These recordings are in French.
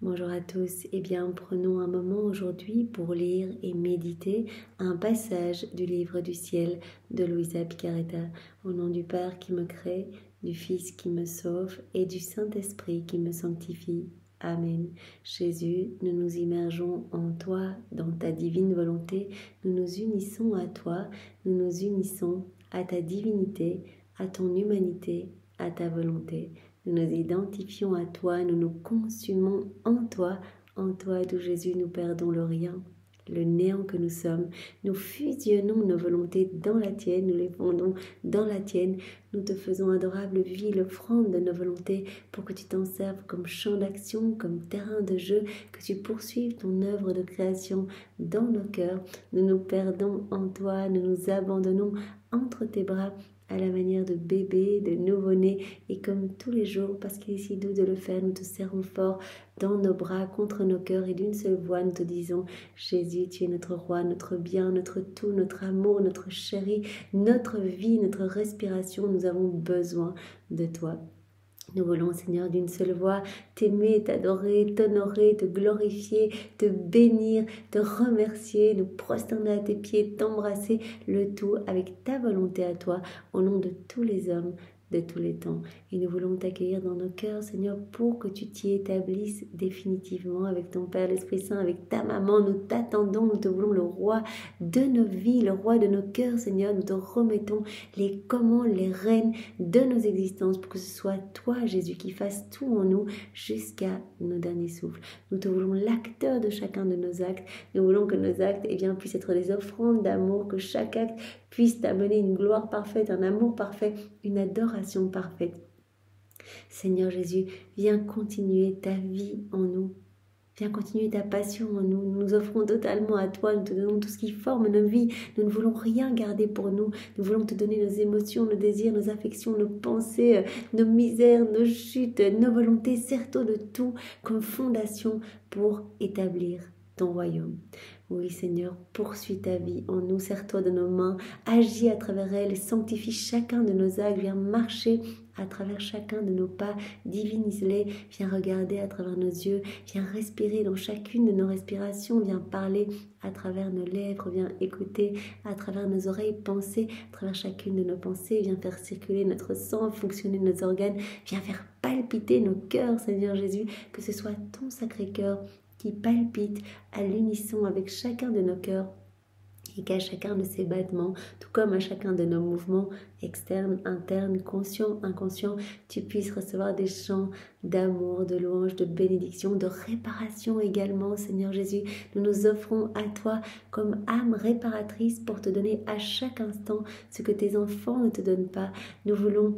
Bonjour à tous, prenons un moment aujourd'hui pour lire et méditer un passage du livre du ciel de Luisa Picaretta. Au nom du Père qui me crée, du Fils qui me sauve et du Saint-Esprit qui me sanctifie. Amen. Jésus, nous nous immergeons en toi, dans ta divine volonté, nous nous unissons à toi, nous nous unissons à ta divinité, à ton humanité, à ta volonté. Nous nous identifions à toi, nous nous consumons en toi d'où Jésus nous perdons le rien, le néant que nous sommes. Nous fusionnons nos volontés dans la tienne, nous les fondons dans la tienne. Nous te faisons adorable vie, l'offrande de nos volontés pour que tu t'en serves comme champ d'action, comme terrain de jeu, que tu poursuives ton œuvre de création dans nos cœurs. Nous nous perdons en toi, nous nous abandonnons entre tes bras à la manière de bébé, de nouveau-né, et comme tous les jours, parce qu'il est si doux de le faire, nous te serrons fort dans nos bras, contre nos cœurs, et d'une seule voix, nous te disons, Jésus, tu es notre roi, notre bien, notre tout, notre amour, notre chéri, notre vie, notre respiration, nous avons besoin de toi. Nous voulons, Seigneur, d'une seule voix, t'aimer, t'adorer, t'honorer, te glorifier, te bénir, te remercier, nous prosterner à tes pieds, t'embrasser, le tout avec ta volonté à toi, au nom de tous les hommes de tous les temps. Et nous voulons t'accueillir dans nos cœurs, Seigneur, pour que tu t'y établisses définitivement avec ton Père, l'Esprit Saint, avec ta maman. Nous t'attendons, nous te voulons le roi de nos vies, le roi de nos cœurs, Seigneur. Nous te remettons les commandes, les rênes de nos existences pour que ce soit toi, Jésus, qui fasse tout en nous jusqu'à nos derniers souffles. Nous te voulons l'acteur de chacun de nos actes. Nous voulons que nos actes puissent être des offrandes d'amour, que chaque acte puisse t'amener une gloire parfaite, un amour parfait, une adoration parfaite. Seigneur Jésus, viens continuer ta vie en nous. Viens continuer ta passion en nous. Nous nous offrons totalement à toi. Nous te donnons tout ce qui forme nos vies. Nous ne voulons rien garder pour nous. Nous voulons te donner nos émotions, nos désirs, nos affections, nos pensées, nos misères, nos chutes, nos volontés. Sers-toi de tout comme fondation pour établir ton royaume. Oui, Seigneur, poursuis ta vie en nous, serre-toi de nos mains, agis à travers elles, sanctifie chacun de nos actes, viens marcher à travers chacun de nos pas, divinise-les, viens regarder à travers nos yeux, viens respirer dans chacune de nos respirations, viens parler à travers nos lèvres, viens écouter à travers nos oreilles, penser à travers chacune de nos pensées, viens faire circuler notre sang, fonctionner nos organes, viens faire palpiter nos cœurs, Seigneur Jésus, que ce soit ton sacré cœur qui palpite à l'unisson avec chacun de nos cœurs et qu'à chacun de ces battements, tout comme à chacun de nos mouvements externes, internes, conscients, inconscients, tu puisses recevoir des chants d'amour, de louange, de bénédiction, de réparation également, Seigneur Jésus. Nous nous offrons à toi comme âme réparatrice pour te donner à chaque instant ce que tes enfants ne te donnent pas. Nous voulons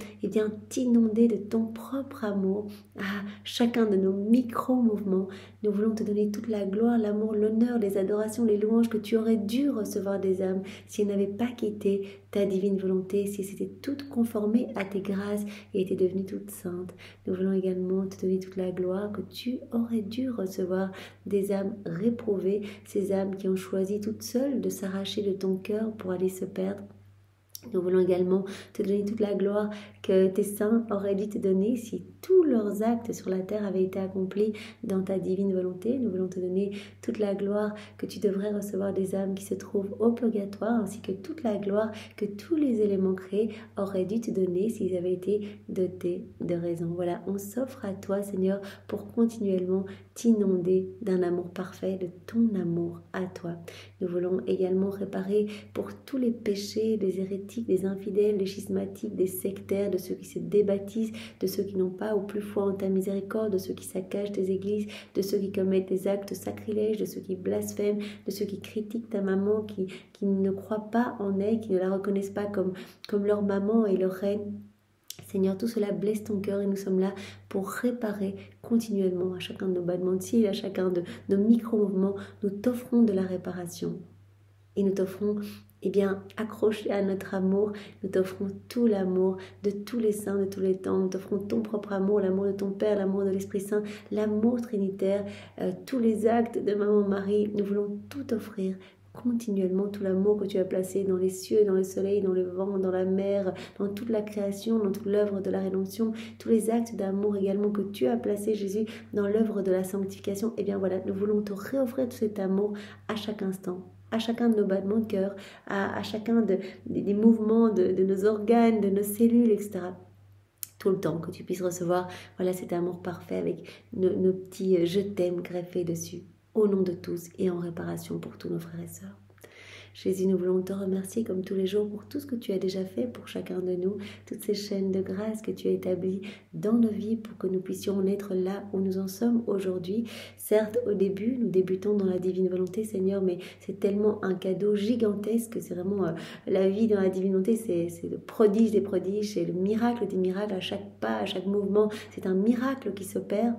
t'inonder de ton propre amour à chacun de nos micro-mouvements. Nous voulons te donner toute la gloire, l'amour, l'honneur, les adorations, les louanges que tu aurais dû recevoir des âmes si elles n'avaient pas quitté ta divine volonté, si elles s'étaient toutes conformées à tes grâces et étaient devenues toutes saintes. Nous voulons également te donner toute la gloire que tu aurais dû recevoir des âmes réprouvées, ces âmes qui ont choisi toutes seules de s'arracher de ton cœur pour aller se perdre. Nous voulons également te donner toute la gloire que tes saints auraient dû te donner si tous leurs actes sur la terre avaient été accomplis dans ta divine volonté. Nous voulons te donner toute la gloire que tu devrais recevoir des âmes qui se trouvent au purgatoire, ainsi que toute la gloire que tous les éléments créés auraient dû te donner s'ils avaient été dotés de raison. Voilà, on s'offre à toi, Seigneur, pour continuellement t'inonder d'un amour parfait, de ton amour à toi. Nous voulons également réparer pour tous les péchés des hérétiques, des infidèles, des schismatiques, des sectaires, de ceux qui se débaptisent, de ceux qui n'ont pas ou plus foi en ta miséricorde, de ceux qui saccagent tes églises, de ceux qui commettent des actes sacrilèges, de ceux qui blasphèment, de ceux qui critiquent ta maman, qui ne croient pas en elle, qui ne la reconnaissent pas comme leur maman et leur reine. Seigneur, tout cela blesse ton cœur et nous sommes là pour réparer continuellement à chacun de nos battements de cils, à chacun de nos micro-mouvements. Nous t'offrons de la réparation et nous t'offrons accroché à notre amour, nous t'offrons tout l'amour de tous les saints, de tous les temps. Nous t'offrons ton propre amour, l'amour de ton Père, l'amour de l'Esprit Saint, l'amour trinitaire, tous les actes de Maman Marie. Nous voulons tout offrir continuellement tout l'amour que tu as placé dans les cieux, dans le soleil, dans le vent, dans la mer, dans toute la création, dans toute l'œuvre de la rédemption, tous les actes d'amour également que tu as placés, Jésus, dans l'œuvre de la sanctification. Eh bien voilà, nous voulons te réoffrir tout cet amour à chaque instant, à chacun de nos battements de cœur, à chacun des mouvements de nos organes, de nos cellules, etc. Tout le temps, que tu puisses recevoir voilà, cet amour parfait avec nos petits je t'aime greffés dessus, au nom de tous et en réparation pour tous nos frères et sœurs. Jésus, nous voulons te remercier comme tous les jours pour tout ce que tu as déjà fait pour chacun de nous, toutes ces chaînes de grâce que tu as établies dans nos vies pour que nous puissions être là où nous en sommes aujourd'hui. Certes, au début, nous débutons dans la divine volonté, Seigneur, mais c'est tellement un cadeau gigantesque, c'est vraiment la vie dans la divine volonté, c'est le prodige des prodiges, c'est le miracle des miracles, à chaque pas, à chaque mouvement, c'est un miracle qui s'opère.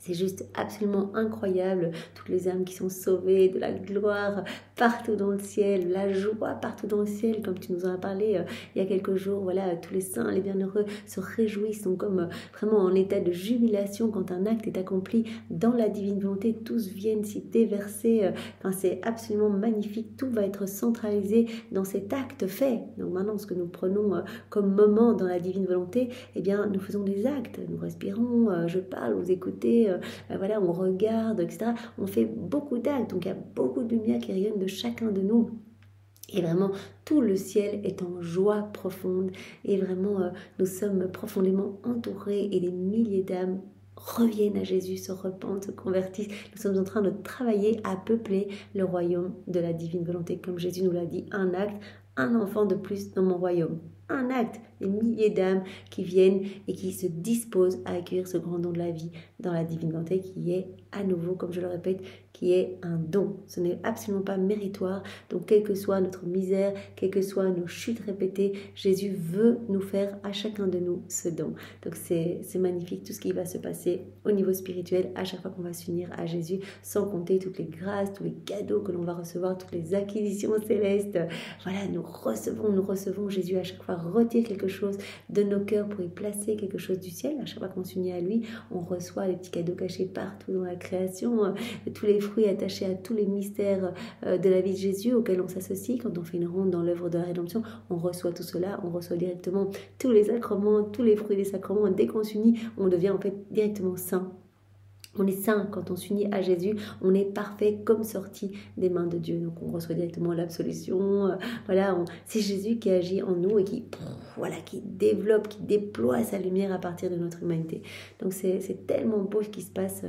C'est juste absolument incroyable, toutes les âmes qui sont sauvées, de la gloire partout dans le ciel, la joie partout dans le ciel, comme tu nous en as parlé il y a quelques jours. Voilà, tous les saints, les bienheureux se réjouissent, sont comme vraiment en état de jubilation quand un acte est accompli dans la divine volonté. Tous viennent s'y déverser. Enfin, c'est absolument magnifique. Tout va être centralisé dans cet acte fait. Donc maintenant, ce que nous prenons comme moment dans la divine volonté, eh bien, nous faisons des actes. Nous respirons, je parle, vous écoutez. Voilà, on regarde, etc. On fait beaucoup d'actes, donc il y a beaucoup de lumière qui rayonne de chacun de nous. Et vraiment, tout le ciel est en joie profonde. Et vraiment, nous sommes profondément entourés et des milliers d'âmes reviennent à Jésus, se repentent, se convertissent. Nous sommes en train de travailler à peupler le royaume de la divine volonté. Comme Jésus nous l'a dit, un acte, un enfant de plus dans mon royaume. Un acte, des milliers d'âmes qui viennent et qui se disposent à accueillir ce grand don de la vie dans la divine volonté qui est à nouveau, comme je le répète, qui est un don. Ce n'est absolument pas méritoire. Donc, quelle que soit notre misère, quelles que soient nos chutes répétées, Jésus veut nous faire à chacun de nous ce don. Donc, c'est magnifique tout ce qui va se passer au niveau spirituel à chaque fois qu'on va s'unir à Jésus, sans compter toutes les grâces, tous les cadeaux que l'on va recevoir, toutes les acquisitions célestes. Voilà, nous recevons Jésus à chaque fois, retire quelque chose de nos cœurs pour y placer quelque chose du ciel. À chaque fois qu'on s'unit à lui, on reçoit les petits cadeaux cachés partout dans la création, tous les fruits attachés à tous les mystères de la vie de Jésus auxquels on s'associe. Quand on fait une ronde dans l'œuvre de la rédemption, on reçoit tout cela, on reçoit directement tous les sacrements, tous les fruits des sacrements. Dès qu'on s'unit, on devient en fait directement saint. On est saint quand on s'unit à Jésus, on est parfait comme sorti des mains de Dieu. Donc on reçoit directement l'absolution. Voilà, c'est Jésus qui agit en nous et qui développe, qui déploie sa lumière à partir de notre humanité. Donc c'est tellement beau ce qui se passe.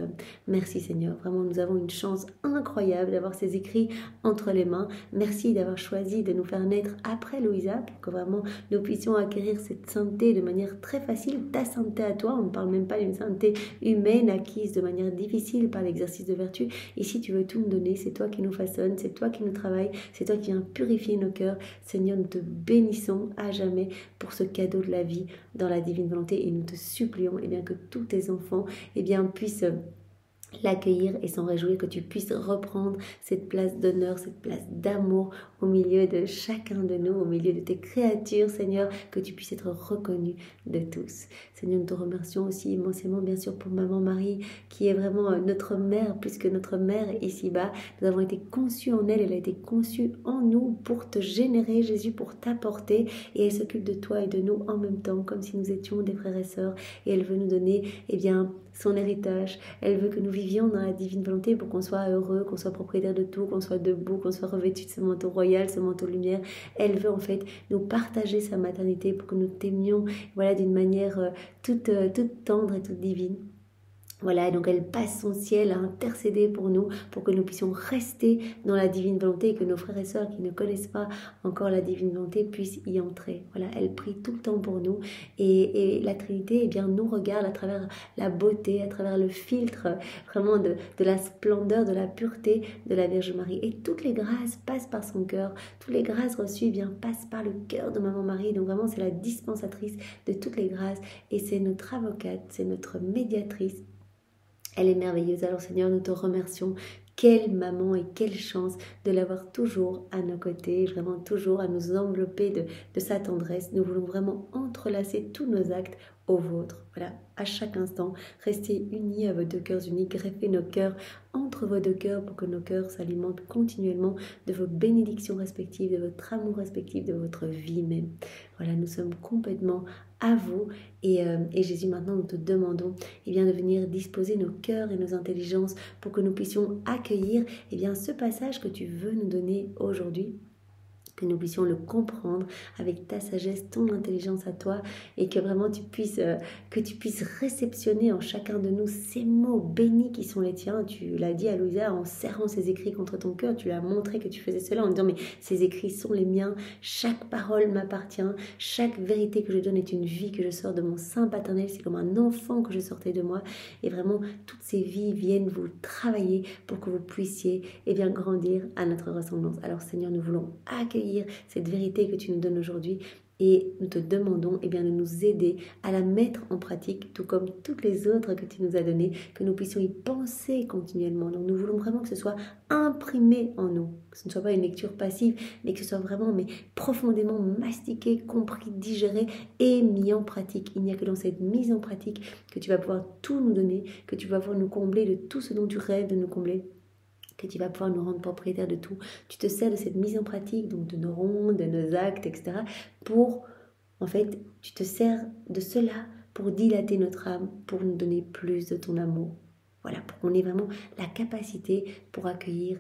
Merci Seigneur. Vraiment, nous avons une chance incroyable d'avoir ces écrits entre les mains. Merci d'avoir choisi de nous faire naître après Louisa pour que vraiment nous puissions acquérir cette sainteté de manière très facile. Ta sainteté à toi, on ne parle même pas d'une sainteté humaine acquise de manière difficile par l'exercice de vertu. Et si tu veux tout me donner, c'est toi qui nous façonne, c'est toi qui nous travaille, c'est toi qui viens purifier nos cœurs. Seigneur, nous te bénissons à jamais pour ce cadeau de la vie dans la divine volonté et nous te supplions bien, que tous tes enfants bien, puissent l'accueillir et s'en réjouir, que tu puisses reprendre cette place d'honneur, cette place d'amour au milieu de chacun de nous, au milieu de tes créatures, Seigneur, que tu puisses être reconnu de tous. Seigneur, nous te remercions aussi immensément, bien sûr, pour Maman Marie, qui est vraiment notre mère, plus que notre mère ici-bas. Nous avons été conçus en elle, elle a été conçue en nous pour te générer, Jésus, pour t'apporter, et elle s'occupe de toi et de nous en même temps, comme si nous étions des frères et sœurs, et elle veut nous donner, son héritage. Elle veut que nous vivions dans la divine volonté pour qu'on soit heureux, qu'on soit propriétaire de tout, qu'on soit debout, qu'on soit revêtu de ce manteau royal, ce manteau lumière. Elle veut en fait nous partager sa maternité pour que nous t'aimions d'une manière toute tendre et toute divine. Voilà, donc elle passe son ciel à intercéder pour nous, pour que nous puissions rester dans la divine volonté et que nos frères et sœurs qui ne connaissent pas encore la divine volonté puissent y entrer. Voilà, elle prie tout le temps pour nous et la Trinité nous regarde à travers la beauté, à travers le filtre vraiment de la splendeur, de la pureté de la Vierge Marie. Et toutes les grâces passent par son cœur, toutes les grâces reçues passent par le cœur de Maman Marie. Donc vraiment, c'est la dispensatrice de toutes les grâces et c'est notre avocate, c'est notre médiatrice. Elle est merveilleuse. Alors Seigneur, nous te remercions. Quelle maman et quelle chance de l'avoir toujours à nos côtés, vraiment toujours à nous envelopper de sa tendresse. Nous voulons vraiment entrelacer tous nos actes au vôtre. Voilà, à chaque instant, restez unis à vos deux cœurs unis, greffez nos cœurs entre vos deux cœurs pour que nos cœurs s'alimentent continuellement de vos bénédictions respectives, de votre amour respectif, de votre vie même. Voilà, nous sommes complètement à vous et Jésus, maintenant nous te demandons de venir disposer nos cœurs et nos intelligences pour que nous puissions accueillir ce passage que tu veux nous donner aujourd'hui, que nous puissions le comprendre avec ta sagesse, ton intelligence à toi, et que vraiment tu puisses réceptionner en chacun de nous ces mots bénis qui sont les tiens. Tu l'as dit à Louisa en serrant ces écrits contre ton cœur, tu lui as montré que tu faisais cela en disant mais ces écrits sont les miens, chaque parole m'appartient, chaque vérité que je donne est une vie que je sors de mon sein paternel, c'est comme un enfant que je sortais de moi, et vraiment toutes ces vies viennent vous travailler pour que vous puissiez grandir à notre ressemblance. Alors Seigneur, nous voulons accueillir cette vérité que tu nous donnes aujourd'hui et nous te demandons de nous aider à la mettre en pratique, tout comme toutes les autres que tu nous as données, que nous puissions y penser continuellement. Donc nous voulons vraiment que ce soit imprimé en nous, que ce ne soit pas une lecture passive, mais que ce soit vraiment profondément mastiqué, compris, digéré et mis en pratique. Il n'y a que dans cette mise en pratique que tu vas pouvoir tout nous donner, que tu vas pouvoir nous combler de tout ce dont tu rêves de nous combler, que tu vas pouvoir nous rendre propriétaires de tout. Tu te sers de cette mise en pratique, donc de nos rondes, de nos actes, etc. Tu te sers de cela pour dilater notre âme, pour nous donner plus de ton amour. Voilà, pour qu'on ait vraiment la capacité pour accueillir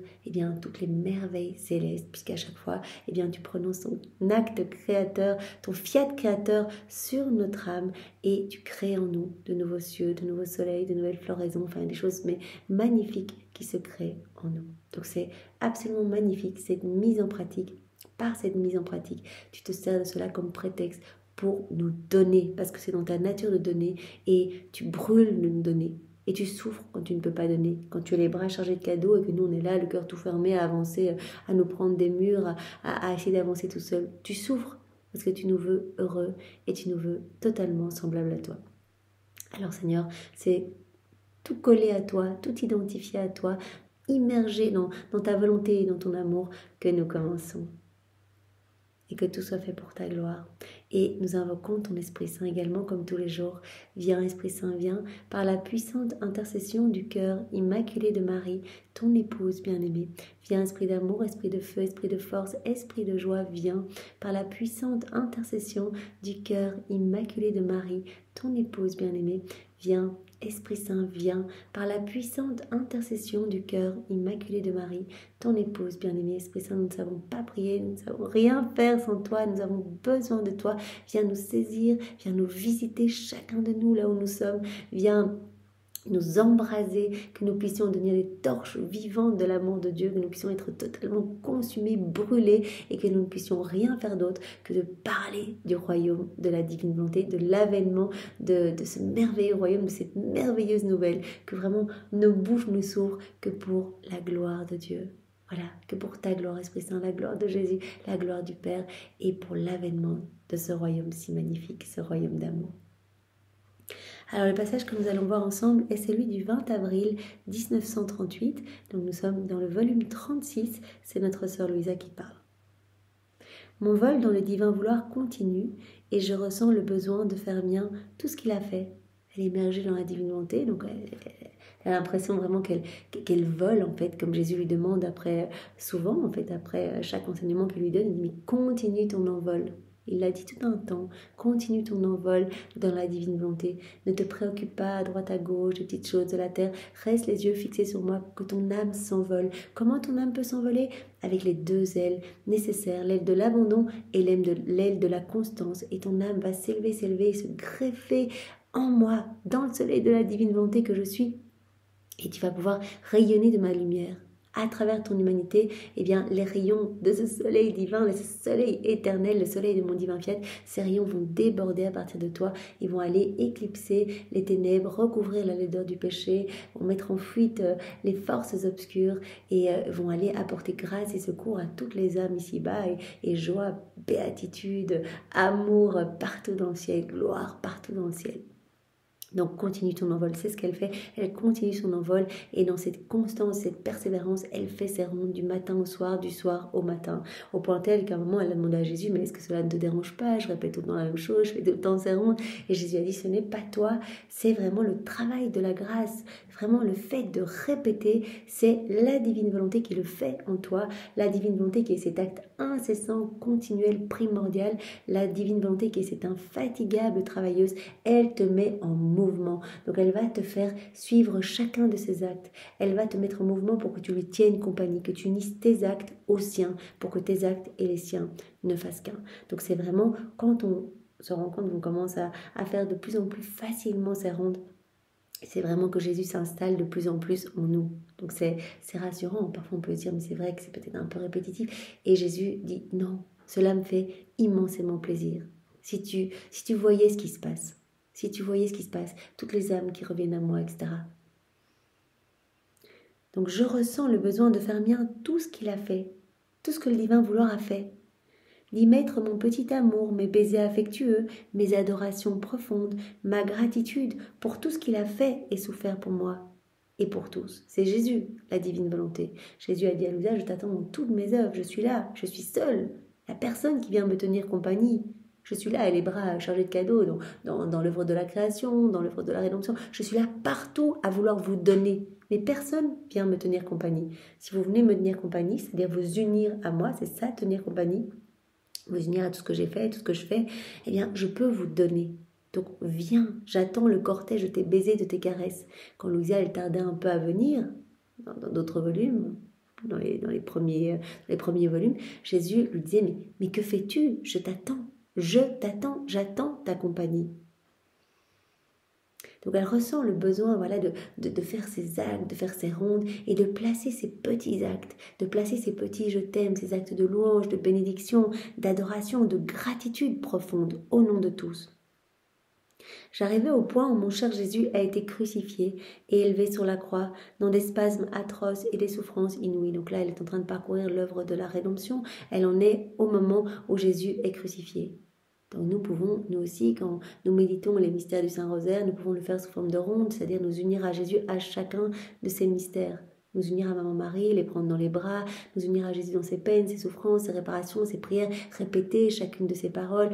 toutes les merveilles célestes, puisqu'à chaque fois, tu prononces ton acte créateur, ton fiat créateur sur notre âme, et tu crées en nous de nouveaux cieux, de nouveaux soleils, de nouvelles floraisons, des choses magnifiques qui se créent en nous. Donc c'est absolument magnifique, cette mise en pratique. Par cette mise en pratique, tu te sers de cela comme prétexte pour nous donner, parce que c'est dans ta nature de donner, et tu brûles de nous donner. Et tu souffres quand tu ne peux pas donner, quand tu as les bras chargés de cadeaux et que nous on est là, le cœur tout fermé, à avancer, à nous prendre des murs, à essayer d'avancer tout seul. Tu souffres parce que tu nous veux heureux et tu nous veux totalement semblables à toi. Alors Seigneur, c'est tout collé à toi, tout identifié à toi, immergé dans ta volonté et dans ton amour que nous commençons. Et que tout soit fait pour ta gloire. Et nous invoquons ton Esprit Saint également, comme tous les jours. Viens, Esprit Saint, viens, par la puissante intercession du cœur immaculé de Marie, ton épouse bien-aimée. Viens, Esprit d'amour, Esprit de feu, Esprit de force, Esprit de joie, viens, par la puissante intercession du cœur immaculé de Marie, ton épouse bien-aimée. Viens, Esprit Saint, viens, par la puissante intercession du cœur immaculé de Marie, ton épouse bien-aimée. Esprit Saint, nous ne savons pas prier, nous ne savons rien faire sans toi, nous avons besoin de toi. Viens nous saisir, viens nous visiter chacun de nous là où nous sommes, viens nous embraser, que nous puissions devenir des torches vivantes de l'amour de Dieu, que nous puissions être totalement consumés, brûlés, et que nous ne puissions rien faire d'autre que de parler du royaume de la divine volonté, de l'avènement de ce merveilleux royaume, de cette merveilleuse nouvelle, que vraiment nos bouches ne s'ouvrent que pour la gloire de Dieu. Voilà, que pour ta gloire, Esprit Saint, la gloire de Jésus, la gloire du Père, et pour l'avènement de ce royaume si magnifique, ce royaume d'amour. Alors le passage que nous allons voir ensemble est celui du 20 avril 1938. Donc nous sommes dans le volume 36, c'est notre sœur Louisa qui parle. Mon vol dans le divin vouloir continue et je ressens le besoin de faire mien tout ce qu'il a fait. Elle est immergée dans la divine volonté, donc elle a l'impression vraiment qu'elle vole en fait, comme Jésus lui demande après chaque enseignement qu'il lui donne, il dit mais continue ton envol. Il l'a dit tout un temps, continue ton envol dans la divine volonté. Ne te préoccupe pas à droite à gauche des petites choses de la terre. Reste les yeux fixés sur moi pour que ton âme s'envole. Comment ton âme peut s'envoler? Avec les deux ailes nécessaires, l'aile de l'abandon et l'aile de la constance. Et ton âme va s'élever et se greffer en moi, dans le soleil de la divine volonté que je suis. Et tu vas pouvoir rayonner de ma lumière. À travers ton humanité, les rayons de ce soleil divin, de ce soleil éternel, le soleil de mon divin fiat, ces rayons vont déborder à partir de toi, ils vont aller éclipser les ténèbres, recouvrir la laideur du péché, vont mettre en fuite les forces obscures et vont aller apporter grâce et secours à toutes les âmes ici-bas et joie, béatitude, amour partout dans le ciel, gloire partout dans le ciel. Donc continue ton envol, c'est ce qu'elle fait, elle continue son envol et dans cette constance, cette persévérance, elle fait ses rondes du matin au soir, du soir au matin, au point tel qu'à un moment elle a demandé à Jésus, mais est-ce que cela ne te dérange pas, je répète tout le temps la même chose, je fais tout le temps ces rondes, et Jésus a dit ce n'est pas toi, c'est vraiment le travail de la grâce, vraiment le fait de répéter, c'est la divine volonté qui le fait en toi, la divine volonté qui est cet acte incessant, continuel, primordial, la divine volonté qui est cette infatigable travailleuse, elle te met en mouvement. Donc elle va te faire suivre chacun de ses actes. Elle va te mettre en mouvement pour que tu lui tiennes compagnie, que tu unisses tes actes aux siens, pour que tes actes et les siens ne fassent qu'un. Donc c'est vraiment quand on se rend compte qu'on commence à faire de plus en plus facilement ces rondes, c'est vraiment que Jésus s'installe de plus en plus en nous. Donc c'est rassurant. Parfois on peut se dire, mais c'est vrai que c'est peut-être un peu répétitif. Et Jésus dit, non, cela me fait immensément plaisir. Si tu voyais ce qui se passe, si tu voyais ce qui se passe, toutes les âmes qui reviennent à moi, etc. Donc je ressens le besoin de faire mien tout ce qu'il a fait, tout ce que le divin vouloir a fait. D'y mettre mon petit amour, mes baisers affectueux, mes adorations profondes, ma gratitude pour tout ce qu'il a fait et souffert pour moi et pour tous. C'est Jésus, la divine volonté. Jésus a dit à Louisa, je t'attends dans toutes mes œuvres, je suis là, je suis seule. Il n'y a personne qui vient me tenir compagnie. Je suis là, et les bras chargés de cadeaux, dans l'œuvre de la création, dans l'œuvre de la rédemption. Je suis là partout à vouloir vous donner. Mais personne vient me tenir compagnie. Si vous venez me tenir compagnie, c'est-à-dire vous unir à moi, c'est ça, tenir compagnie, vous unir à tout ce que j'ai fait, tout ce que je fais, eh bien, je peux vous donner. Donc, viens, j'attends le cortège de tes baisers, de tes caresses. Quand Louisa, elle tardait un peu à venir, dans d'autres volumes, dans les premiers volumes, Jésus lui disait, mais que fais-tu? Je t'attends, j'attends ta compagnie. Donc elle ressent le besoin de faire ses actes, de faire ses rondes et de placer ses petits actes, de placer ses petits je t'aime, ses actes de louange, de bénédiction, d'adoration, de gratitude profonde au nom de tous. J'arrivais au point où mon cher Jésus a été crucifié et élevé sur la croix dans des spasmes atroces et des souffrances inouïes. Donc là, elle est en train de parcourir l'œuvre de la rédemption. Elle en est au moment où Jésus est crucifié. Donc nous pouvons, nous aussi, quand nous méditons les mystères du Saint-Rosaire, nous pouvons le faire sous forme de ronde, c'est-à-dire nous unir à Jésus à chacun de ces mystères. Nous unir à Maman Marie, les prendre dans les bras, nous unir à Jésus dans ses peines, ses souffrances, ses réparations, ses prières, répéter chacune de ses paroles,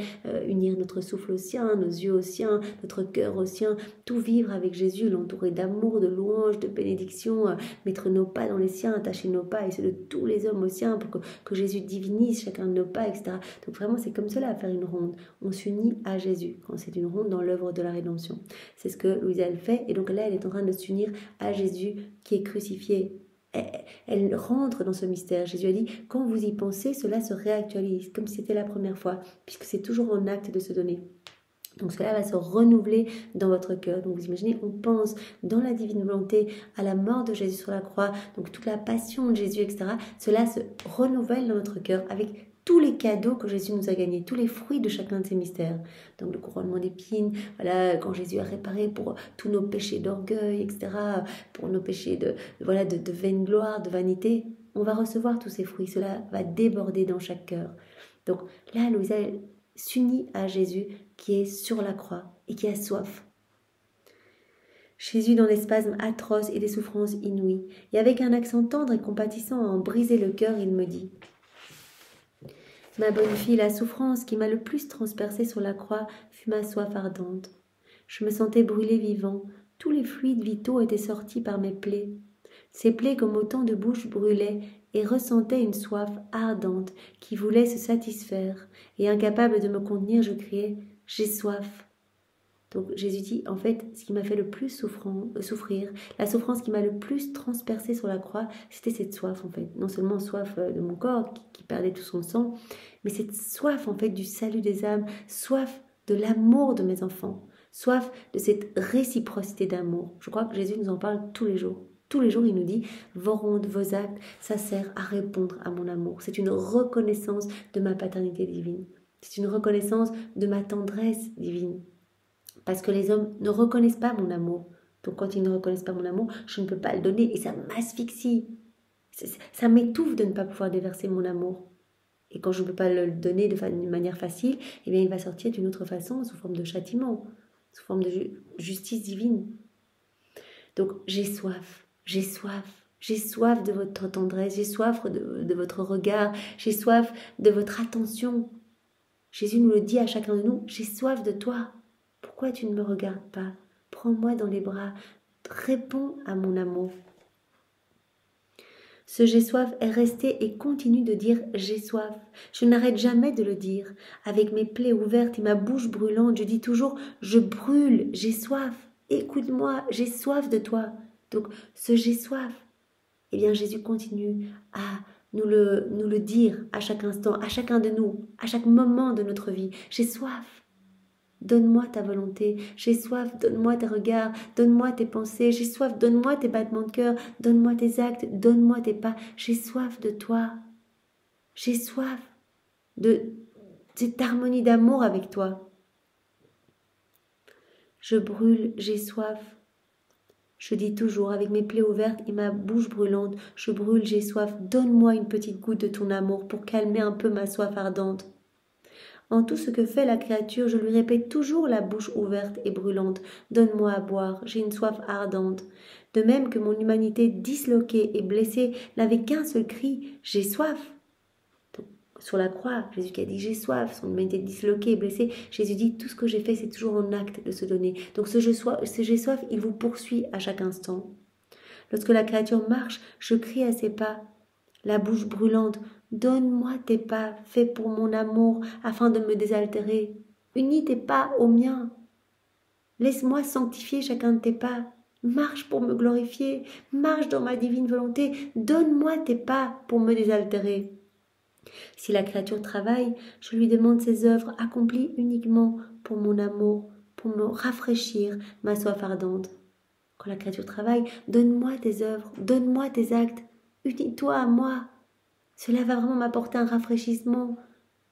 unir notre souffle au sien, nos yeux au sien, notre cœur au sien, tout vivre avec Jésus, l'entourer d'amour, de louange, de bénédiction, mettre nos pas dans les siens, attacher nos pas et ceux de tous les hommes au sien pour que Jésus divinise chacun de nos pas, etc. Donc vraiment c'est comme cela à faire une ronde. On s'unit à Jésus quand c'est une ronde dans l'œuvre de la rédemption. C'est ce que Louisa elle fait et donc là elle est en train de s'unir à Jésus qui est crucifié. Elle rentre dans ce mystère. Jésus a dit, quand vous y pensez, cela se réactualise, comme si c'était la première fois, puisque c'est toujours en acte de se donner. Donc cela va se renouveler dans votre cœur. Donc vous imaginez, on pense dans la divine volonté à la mort de Jésus sur la croix, donc toute la passion de Jésus, etc. Cela se renouvelle dans notre cœur avec tous les cadeaux que Jésus nous a gagnés, tous les fruits de chacun de ces mystères. Donc le couronnement d'épines, voilà, quand Jésus a réparé pour tous nos péchés d'orgueil, etc., pour nos péchés de vaine gloire, de vanité, on va recevoir tous ces fruits. Cela va déborder dans chaque cœur. Donc là, Louisa s'unit à Jésus qui est sur la croix et qui a soif. Jésus dans des spasmes atroces et des souffrances inouïes. Et avec un accent tendre et compatissant à en briser le cœur, il me dit: ma bonne fille, la souffrance qui m'a le plus transpercée sur la croix fut ma soif ardente. Je me sentais brûler vivant, tous les fluides vitaux étaient sortis par mes plaies. Ces plaies comme autant de bouches brûlaient et ressentaient une soif ardente qui voulait se satisfaire, et incapable de me contenir, je criais « J'ai soif ». Donc Jésus dit, en fait, ce qui m'a fait le plus souffrir, la souffrance qui m'a le plus transpercée sur la croix, c'était cette soif en fait. Non seulement soif de mon corps qui perdait tout son sang, mais cette soif en fait du salut des âmes, soif de l'amour de mes enfants, soif de cette réciprocité d'amour. Je crois que Jésus nous en parle tous les jours. Tous les jours, il nous dit, vos rondes, vos actes, ça sert à répondre à mon amour. C'est une reconnaissance de ma paternité divine. C'est une reconnaissance de ma tendresse divine. Parce que les hommes ne reconnaissent pas mon amour. Donc quand ils ne reconnaissent pas mon amour, je ne peux pas le donner et ça m'asphyxie. Ça m'étouffe de ne pas pouvoir déverser mon amour. Et quand je ne peux pas le donner d'une manière facile, eh bien il va sortir d'une autre façon, sous forme de châtiment. sous forme de justice divine. Donc j'ai soif, j'ai soif. J'ai soif de votre tendresse, j'ai soif de votre regard, j'ai soif de votre attention. Jésus nous le dit à chacun de nous, j'ai soif de toi. Pourquoi tu ne me regardes pas? Prends-moi dans les bras, réponds à mon amour. Ce j'ai soif est resté et continue de dire j'ai soif. Je n'arrête jamais de le dire. Avec mes plaies ouvertes et ma bouche brûlante, je dis toujours je brûle, j'ai soif. Écoute-moi, j'ai soif de toi. Donc ce j'ai soif, eh bien Jésus continue à nous le dire à chaque instant, à chacun de nous, à chaque moment de notre vie. J'ai soif. Donne-moi ta volonté, j'ai soif, donne-moi tes regards, donne-moi tes pensées, j'ai soif, donne-moi tes battements de cœur, donne-moi tes actes, donne-moi tes pas, j'ai soif de toi, j'ai soif de cette harmonie d'amour avec toi. Je brûle, j'ai soif. Je dis toujours avec mes plaies ouvertes et ma bouche brûlante, je brûle, j'ai soif, donne-moi une petite goutte de ton amour pour calmer un peu ma soif ardente. En tout ce que fait la créature, je lui répète toujours la bouche ouverte et brûlante. Donne-moi à boire, j'ai une soif ardente. De même que mon humanité disloquée et blessée n'avait qu'un seul cri, j'ai soif. Donc, sur la croix, Jésus qui a dit j'ai soif, son humanité disloquée et blessée, Jésus dit tout ce que j'ai fait, c'est toujours en acte de se donner. Donc ce j'ai soif, il vous poursuit à chaque instant. Lorsque la créature marche, je crie à ses pas, la bouche brûlante, donne-moi tes pas faits pour mon amour afin de me désaltérer. Unis tes pas aux miens. Laisse-moi sanctifier chacun de tes pas. Marche pour me glorifier. Marche dans ma divine volonté. Donne-moi tes pas pour me désaltérer. Si la créature travaille, je lui demande ses œuvres accomplies uniquement pour mon amour, pour me rafraîchir ma soif ardente. Quand la créature travaille, donne-moi tes œuvres, donne-moi tes actes. Unis-toi à moi. Cela va vraiment m'apporter un rafraîchissement.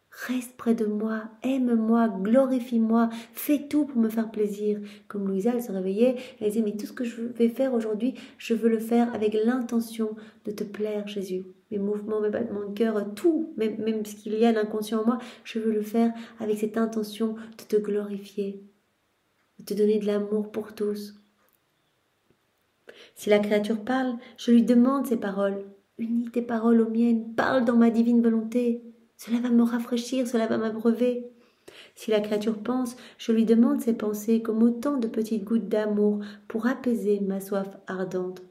Reste près de moi, aime-moi, glorifie-moi, fais tout pour me faire plaisir. Comme Louisa, elle se réveillait, elle disait, mais tout ce que je vais faire aujourd'hui, je veux le faire avec l'intention de te plaire, Jésus. Mes mouvements, mes battements de cœur, tout, même ce qu'il y a d'inconscient en moi, je veux le faire avec cette intention de te glorifier, de te donner de l'amour pour tous. Si la créature parle, je lui demande ses paroles. Unis tes paroles aux miennes, parle dans ma divine volonté. Cela va me rafraîchir, cela va m'abreuver. Si la créature pense, je lui demande ses pensées comme autant de petites gouttes d'amour pour apaiser ma soif ardente.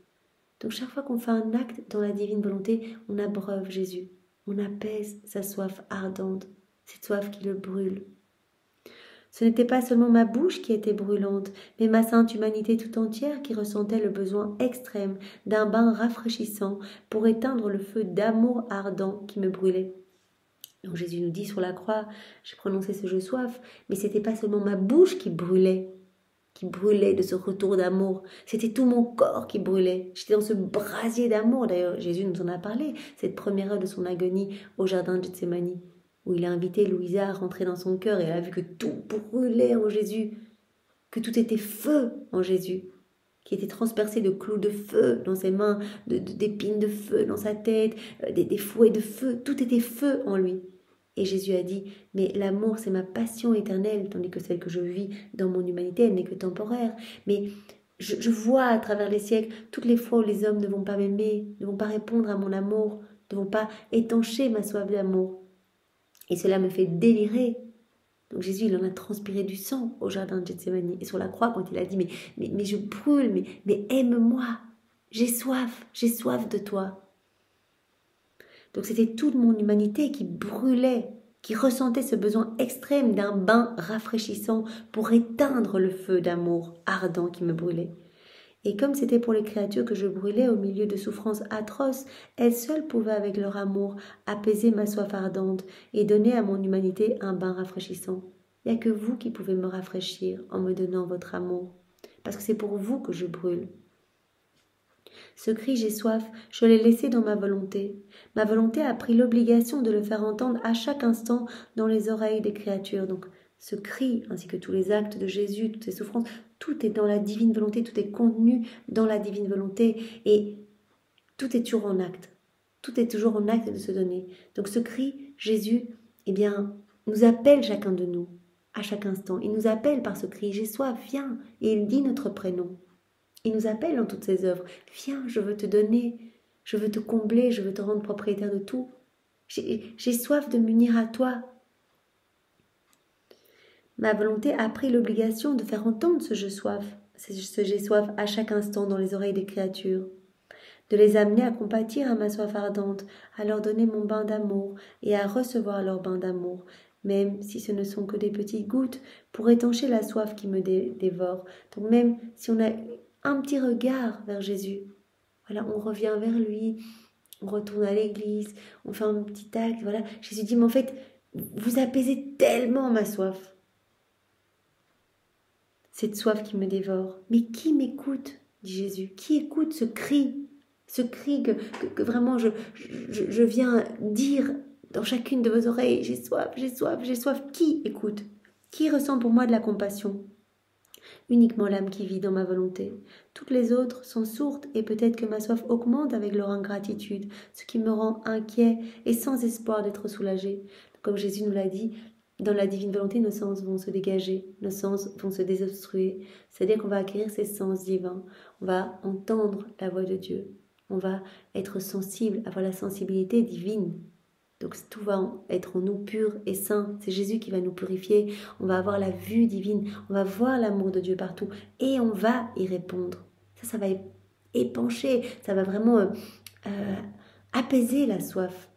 Donc chaque fois qu'on fait un acte dans la divine volonté, on abreuve Jésus, on apaise sa soif ardente, cette soif qui le brûle. Ce n'était pas seulement ma bouche qui était brûlante, mais ma sainte humanité tout entière qui ressentait le besoin extrême d'un bain rafraîchissant pour éteindre le feu d'amour ardent qui me brûlait. Donc Jésus nous dit sur la croix, j'ai prononcé ce je soif, mais c'était pas seulement ma bouche qui brûlait de ce retour d'amour, c'était tout mon corps qui brûlait. J'étais dans ce brasier d'amour. D'ailleurs, Jésus nous en a parlé, cette première heure de son agonie au jardin de Gethsémani, où il a invité Louisa à rentrer dans son cœur et elle a vu que tout brûlait en Jésus, que tout était feu en Jésus, qui était transpercé de clous de feu dans ses mains, d'épines de feu dans sa tête, des fouets de feu, tout était feu en lui. Et Jésus a dit, mais l'amour c'est ma passion éternelle, tandis que celle que je vis dans mon humanité, elle n'est que temporaire. Mais je vois à travers les siècles, toutes les fois où les hommes ne vont pas m'aimer, ne vont pas répondre à mon amour, ne vont pas étancher ma soif d'amour. Et cela me fait délirer. Donc Jésus, il en a transpiré du sang au jardin de Gethsémani. Et sur la croix, quand il a dit, mais je brûle, mais aime-moi, j'ai soif de toi. Donc c'était toute mon humanité qui brûlait, qui ressentait ce besoin extrême d'un bain rafraîchissant pour éteindre le feu d'amour ardent qui me brûlait. Et comme c'était pour les créatures que je brûlais au milieu de souffrances atroces, elles seules pouvaient avec leur amour apaiser ma soif ardente et donner à mon humanité un bain rafraîchissant. Il n'y a que vous qui pouvez me rafraîchir en me donnant votre amour, parce que c'est pour vous que je brûle. Ce cri « j'ai soif », je l'ai laissé dans ma volonté. Ma volonté a pris l'obligation de le faire entendre à chaque instant dans les oreilles des créatures. Donc ce cri, ainsi que tous les actes de Jésus, toutes ses souffrances, tout est dans la divine volonté, tout est contenu dans la divine volonté et tout est toujours en acte. Tout est toujours en acte de se donner. Donc ce cri, Jésus, eh bien, nous appelle chacun de nous. à chaque instant. Il nous appelle par ce cri, j'ai soif, viens. Et il dit notre prénom. Il nous appelle dans toutes ses œuvres. Viens, je veux te donner, je veux te combler, je veux te rendre propriétaire de tout. J'ai soif de m'unir à toi. Ma volonté a pris l'obligation de faire entendre ce j'ai soif à chaque instant dans les oreilles des créatures, de les amener à compatir à ma soif ardente, à leur donner mon bain d'amour et à recevoir leur bain d'amour, même si ce ne sont que des petites gouttes pour étancher la soif qui me dévore. Donc même si on a un petit regard vers Jésus, voilà, on revient vers lui, on retourne à l'église, on fait un petit acte, voilà. Jésus dit, mais en fait, vous apaisez tellement ma soif. Cette soif qui me dévore. Mais qui m'écoute, dit Jésus, qui écoute ce cri que vraiment je viens dire dans chacune de vos oreilles, j'ai soif, j'ai soif, j'ai soif. Qui écoute? Qui ressent pour moi de la compassion? Uniquement l'âme qui vit dans ma volonté. Toutes les autres sont sourdes et peut-être que ma soif augmente avec leur ingratitude, ce qui me rend inquiet et sans espoir d'être soulagé. Comme Jésus nous l'a dit, dans la divine volonté, nos sens vont se dégager, nos sens vont se désobstruer. C'est-à-dire qu'on va acquérir ces sens divins. On va entendre la voix de Dieu. On va être sensible, avoir la sensibilité divine. Donc tout va être en nous pur et saint. C'est Jésus qui va nous purifier. On va avoir la vue divine. On va voir l'amour de Dieu partout. Et on va y répondre. Ça va épancher. Ça va vraiment apaiser la soif.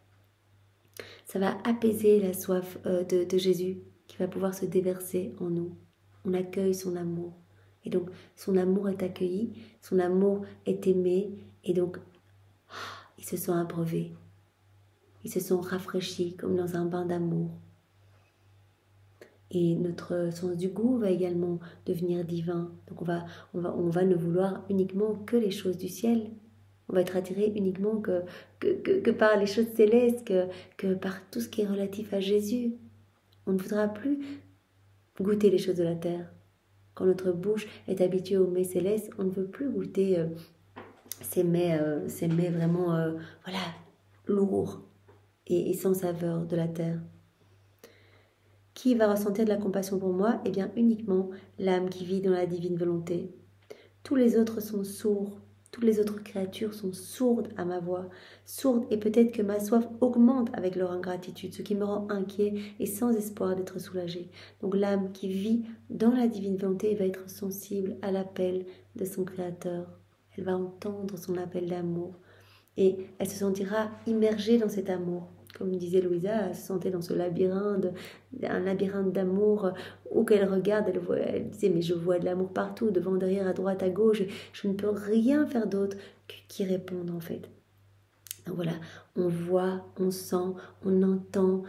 Ça va apaiser la soif de Jésus qui va pouvoir se déverser en nous. On accueille son amour. Et donc, son amour est accueilli, son amour est aimé, et donc, ils se sont abreuvés. Ils se sont rafraîchis comme dans un bain d'amour. Et notre sens du goût va également devenir divin. Donc, on va ne vouloir uniquement que les choses du ciel. On va être attiré uniquement que par les choses célestes, que par tout ce qui est relatif à Jésus. On ne voudra plus goûter les choses de la terre. Quand notre bouche est habituée aux mets célestes, on ne veut plus goûter ces mets vraiment voilà, lourds et sans saveur de la terre. Qui va ressentir de la compassion pour moi? Eh bien, uniquement l'âme qui vit dans la divine volonté. Tous les autres sont sourds. Toutes les autres créatures sont sourdes à ma voix, sourdes, et peut-être que ma soif augmente avec leur ingratitude, ce qui me rend inquiet et sans espoir d'être soulagé. Donc l'âme qui vit dans la divine volonté va être sensible à l'appel de son Créateur. Elle va entendre son appel d'amour et elle se sentira immergée dans cet amour. Comme disait Louisa, elle se sentait dans ce labyrinthe, un labyrinthe d'amour où qu'elle regarde, elle disait mais je vois de l'amour partout, devant, derrière, à droite, à gauche, je ne peux rien faire d'autre qu'y répondre en fait. Donc voilà, on voit, on sent, on entend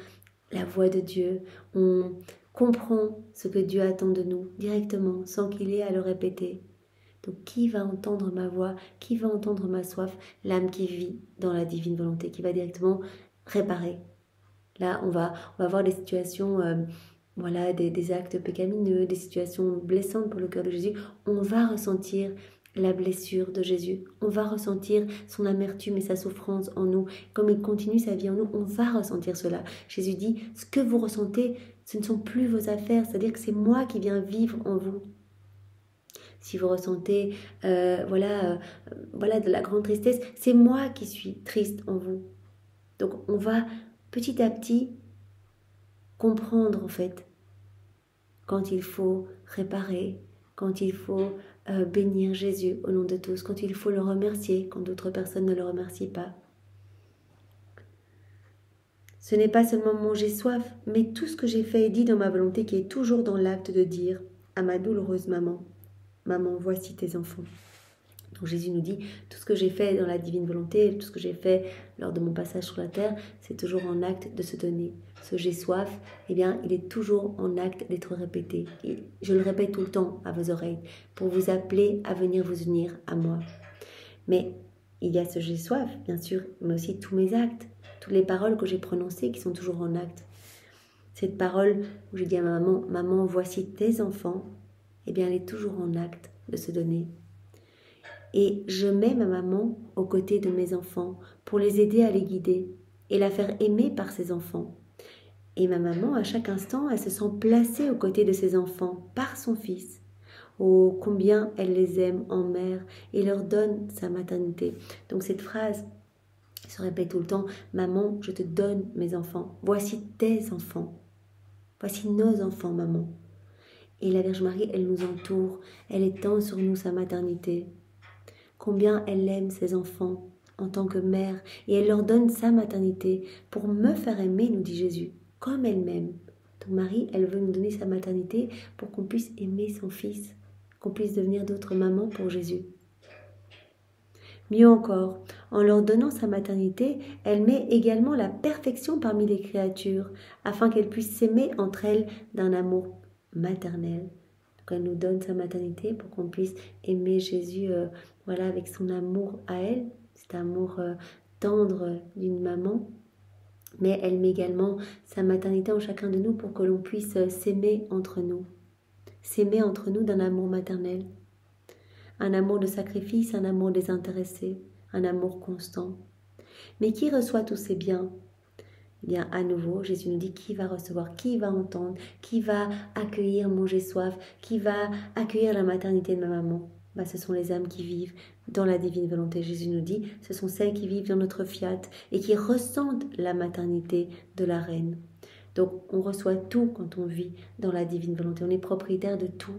la voix de Dieu, on comprend ce que Dieu attend de nous directement, sans qu'il ait à le répéter. Donc qui va entendre ma voix, qui va entendre ma soif? L'âme qui vit dans la divine volonté, qui va directement réparer. Là, on va voir des situations, voilà, des actes pécamineux, des situations blessantes pour le cœur de Jésus. On va ressentir la blessure de Jésus. On va ressentir son amertume et sa souffrance en nous. Comme il continue sa vie en nous, on va ressentir cela. Jésus dit, ce que vous ressentez, ce ne sont plus vos affaires, c'est-à-dire que c'est moi qui viens vivre en vous. Si vous ressentez voilà, de la grande tristesse, c'est moi qui suis triste en vous. Donc on va petit à petit comprendre en fait quand il faut réparer, quand il faut bénir Jésus au nom de tous, quand il faut le remercier, quand d'autres personnes ne le remercient pas. Ce n'est pas seulement mon j'ai soif, mais tout ce que j'ai fait et dit dans ma volonté qui est toujours dans l'acte de dire à ma douloureuse maman, maman, voici tes enfants. Donc Jésus nous dit, tout ce que j'ai fait dans la divine volonté, tout ce que j'ai fait lors de mon passage sur la terre, c'est toujours en acte de se donner. Ce j'ai soif, eh bien, il est toujours en acte d'être répété. Et je le répète tout le temps à vos oreilles, pour vous appeler à venir vous unir à moi. Mais il y a ce j'ai soif, bien sûr, mais aussi tous mes actes, toutes les paroles que j'ai prononcées qui sont toujours en acte. Cette parole où je dis à ma maman, maman, voici tes enfants, eh bien, elle est toujours en acte de se donner. Et je mets ma maman aux côtés de mes enfants pour les aider à les guider et la faire aimer par ses enfants. Et ma maman, à chaque instant, elle se sent placée aux côtés de ses enfants par son fils. Oh, combien elle les aime en mère et leur donne sa maternité. Donc cette phrase se répète tout le temps, maman, je te donne mes enfants. Voici tes enfants. Voici nos enfants, maman. Et la Vierge Marie, elle nous entoure, elle étend sur nous sa maternité. Combien elle aime ses enfants en tant que mère et elle leur donne sa maternité pour me faire aimer, nous dit Jésus, comme elle m'aime. Donc Marie, elle veut nous donner sa maternité pour qu'on puisse aimer son fils, qu'on puisse devenir d'autres mamans pour Jésus. Mieux encore, en leur donnant sa maternité, elle met également la perfection parmi les créatures, afin qu'elles puissent s'aimer entre elles d'un amour maternel. Donc elle nous donne sa maternité pour qu'on puisse aimer Jésus avec son amour à elle, cet amour tendre d'une maman. Mais elle met également sa maternité en chacun de nous pour que l'on puisse s'aimer entre nous d'un amour maternel. Un amour de sacrifice, un amour désintéressé, un amour constant. Mais qui reçoit tous ces biens? Eh bien, à nouveau, Jésus nous dit qui va recevoir, qui va entendre, qui va accueillir mon j'ai soif, qui va accueillir la maternité de ma maman. Ce sont les âmes qui vivent dans la divine volonté. Jésus nous dit, ce sont celles qui vivent dans notre fiat et qui ressentent la maternité de la reine. Donc, on reçoit tout quand on vit dans la divine volonté. On est propriétaire de tout.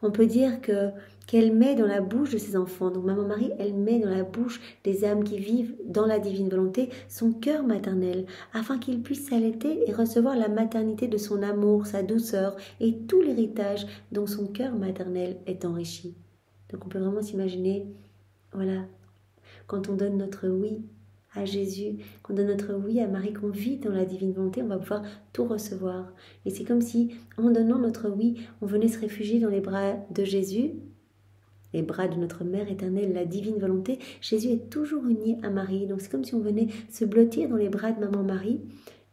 On peut dire qu'elle met dans la bouche de ses enfants, donc Maman Marie, elle met dans la bouche des âmes qui vivent dans la divine volonté son cœur maternel, afin qu'ils puissent s'allaiter et recevoir la maternité de son amour, sa douceur et tout l'héritage dont son cœur maternel est enrichi. Donc on peut vraiment s'imaginer, quand on donne notre oui à Jésus, qu'on donne notre oui à Marie, qu'on vit dans la divine volonté, on va pouvoir tout recevoir. Et c'est comme si, en donnant notre oui, on venait se réfugier dans les bras de Jésus, les bras de notre Mère éternelle, la divine volonté. Jésus est toujours uni à Marie, donc c'est comme si on venait se blottir dans les bras de Maman Marie,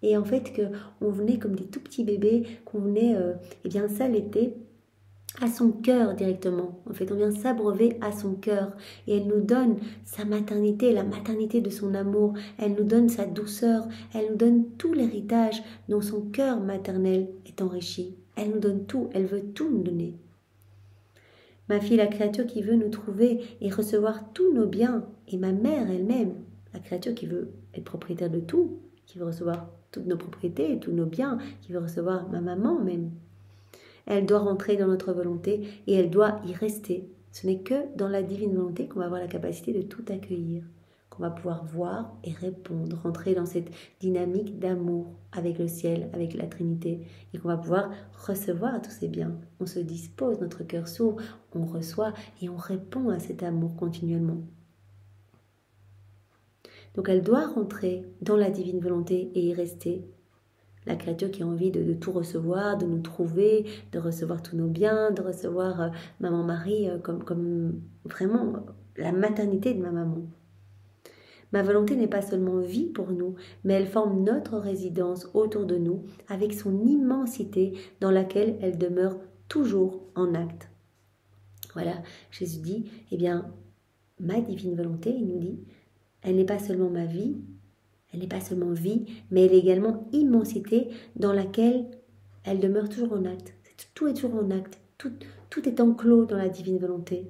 et en fait qu'on venait comme des tout petits bébés, qu'on venait s'allaiter à son cœur directement. En fait, on vient s'abreuver à son cœur et elle nous donne sa maternité, la maternité de son amour. Elle nous donne sa douceur. Elle nous donne tout l'héritage dont son cœur maternel est enrichi. Elle nous donne tout. Elle veut tout nous donner. Ma fille, la créature qui veut nous trouver et recevoir tous nos biens, et ma mère elle-même, la créature qui veut être propriétaire de tout, qui veut recevoir toutes nos propriétés, tous nos biens, qui veut recevoir ma maman même. Elle doit rentrer dans notre volonté et elle doit y rester. Ce n'est que dans la divine volonté qu'on va avoir la capacité de tout accueillir, qu'on va pouvoir voir et répondre, rentrer dans cette dynamique d'amour avec le ciel, avec la Trinité, et qu'on va pouvoir recevoir tous ces biens. On se dispose, notre cœur s'ouvre, on reçoit et on répond à cet amour continuellement. Donc elle doit rentrer dans la divine volonté et y rester. La créature qui a envie de tout recevoir, de nous trouver, de recevoir tous nos biens, de recevoir Maman Marie comme vraiment la maternité de ma maman. Ma volonté n'est pas seulement vie pour nous, mais elle forme notre résidence autour de nous avec son immensité dans laquelle elle demeure toujours en acte. Voilà, Jésus dit, ma divine volonté, il nous dit, elle n'est pas seulement ma vie, elle n'est pas seulement vie, mais elle est également immensité dans laquelle elle demeure toujours en acte. Tout est toujours en acte. Tout est enclos dans la divine volonté.